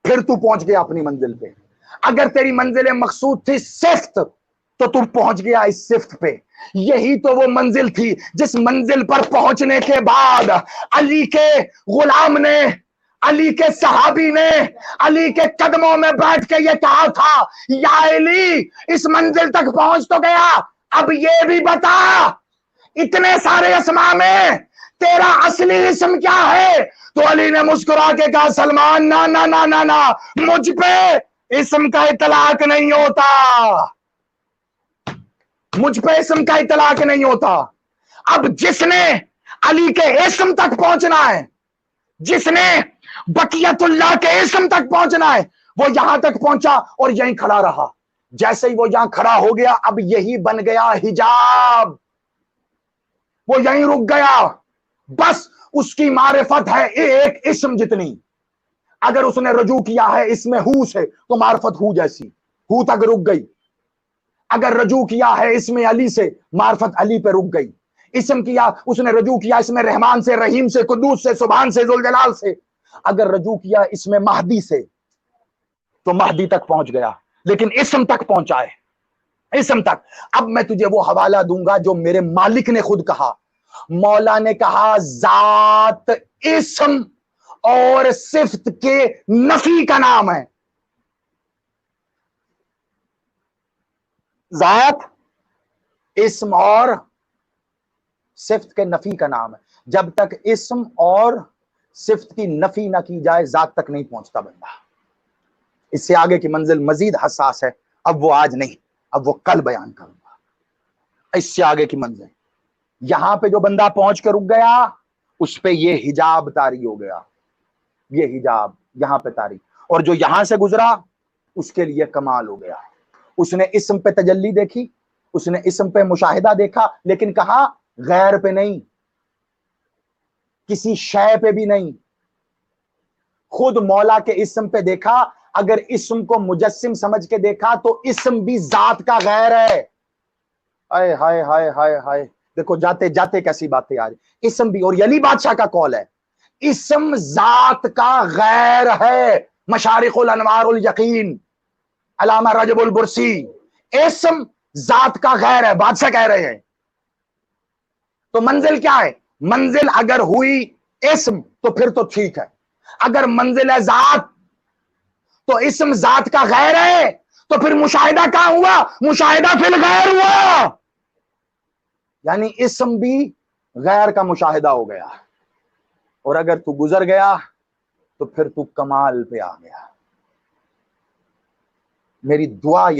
پھر تو پہنچ گیا اپنی منزل پہ۔ اگر تیری منزل مقصود تھی صفت تو تو پہنچ گیا اس صفت پہ۔ یہی تو وہ منزل تھی جس منزل پر پہنچنے کے بعد علی کے غلام نے، علی کے صحابی نے علی کے قدموں میں بیٹھ کے یہ کہا تھا یا علی اس منزل تک پہنچ تو گیا، اب یہ بھی بتا اتنے سارے اسماء میں تیرا اصلی اسم کیا ہے؟ تو علی نے مسکرا کے کہا سلمان نا نا نا نا نا، مجھ پہ اسم کا اطلاق نہیں ہوتا، مجھ پہ اسم کا اطلاق نہیں ہوتا۔ اب جس نے علی کے اسم تک پہنچنا ہے، جس نے بقیت اللہ کے اسم تک پہنچنا ہے، وہ یہاں تک پہنچا اور یہیں کھڑا رہا۔ جیسے ہی وہ یہاں کھڑا ہو گیا اب یہی بن گیا حجاب، وہ یہیں رک گیا۔ بس اس کی معرفت ہے ایک اسم جتنی، اگر اس نے رجوع کیا ہے اس میں ہو سے تو معرفت ہو جیسی، ہو تک رک گئی۔ اگر رجوع کیا ہے اس میں علی سے، معرفت علی پہ رک گئی۔ اسم کیا اس نے رجوع کیا اس میں رحمان سے، رحیم سے، قدوس سے، سبحان سے، ذوالجلال سے۔ اگر رجوع کیا اس میں مہدی سے تو مہدی تک پہنچ گیا، لیکن اسم تک پہنچا ہے، اسم تک۔ اب میں تجھے وہ حوالہ دوں گا جو میرے مالک نے خود کہا۔ مولا نے کہا ذات اسم اور صفت کے نفی کا نام ہے، ذات اسم اور صفت کے نفی کا نام ہے۔ جب تک اسم اور صفت کی نفی نہ کی جائے ذات تک نہیں پہنچتا بندہ۔ اس سے آگے کی منزل مزید حساس ہے، اب وہ آج نہیں، اب وہ کل بیان کروں گا۔ اس سے آگے کی منزل، یہاں پہ جو بندہ پہنچ کے رک گیا اس پہ یہ حجاب طاری ہو گیا، یہ حجاب یہاں پہ طاری، اور جو یہاں سے گزرا اس کے لیے کمال ہو گیا۔ اس نے اسم پہ تجلی دیکھی، اس نے اسم پہ مشاہدہ دیکھا، لیکن کہاں؟ غیر پہ نہیں، کسی شے پہ بھی نہیں، خود مولا کے اسم پہ دیکھا۔ اگر اسم کو مجسم سمجھ کے دیکھا تو اسم بھی ذات کا غیر ہے۔ ہائے ہائے ہائے ہائے ہائے، دیکھو جاتے جاتے کیسی باتیں آ رہی۔ اسم بھی، اور یہ علی بادشاہ کا قول ہے، اسم ذات کا غیر ہے۔ مشارق الانوار الیقین، علامہ رجب البرسی، اسم ذات کا غیر ہے، بادشاہ کہہ رہے ہیں۔ تو منزل کیا ہے؟ منزل اگر ہوئی اسم تو پھر تو ٹھیک ہے، اگر منزل ہے ذات تو اسم ذات کا غیر ہے تو پھر مشاہدہ کہاں ہوا؟ مشاہدہ فی الغیر ہوا، یعنی اسم بھی غیر کا مشاہدہ ہو گیا، اور اگر تو گزر گیا تو پھر تو کمال پہ آ گیا۔ میری دعا یہ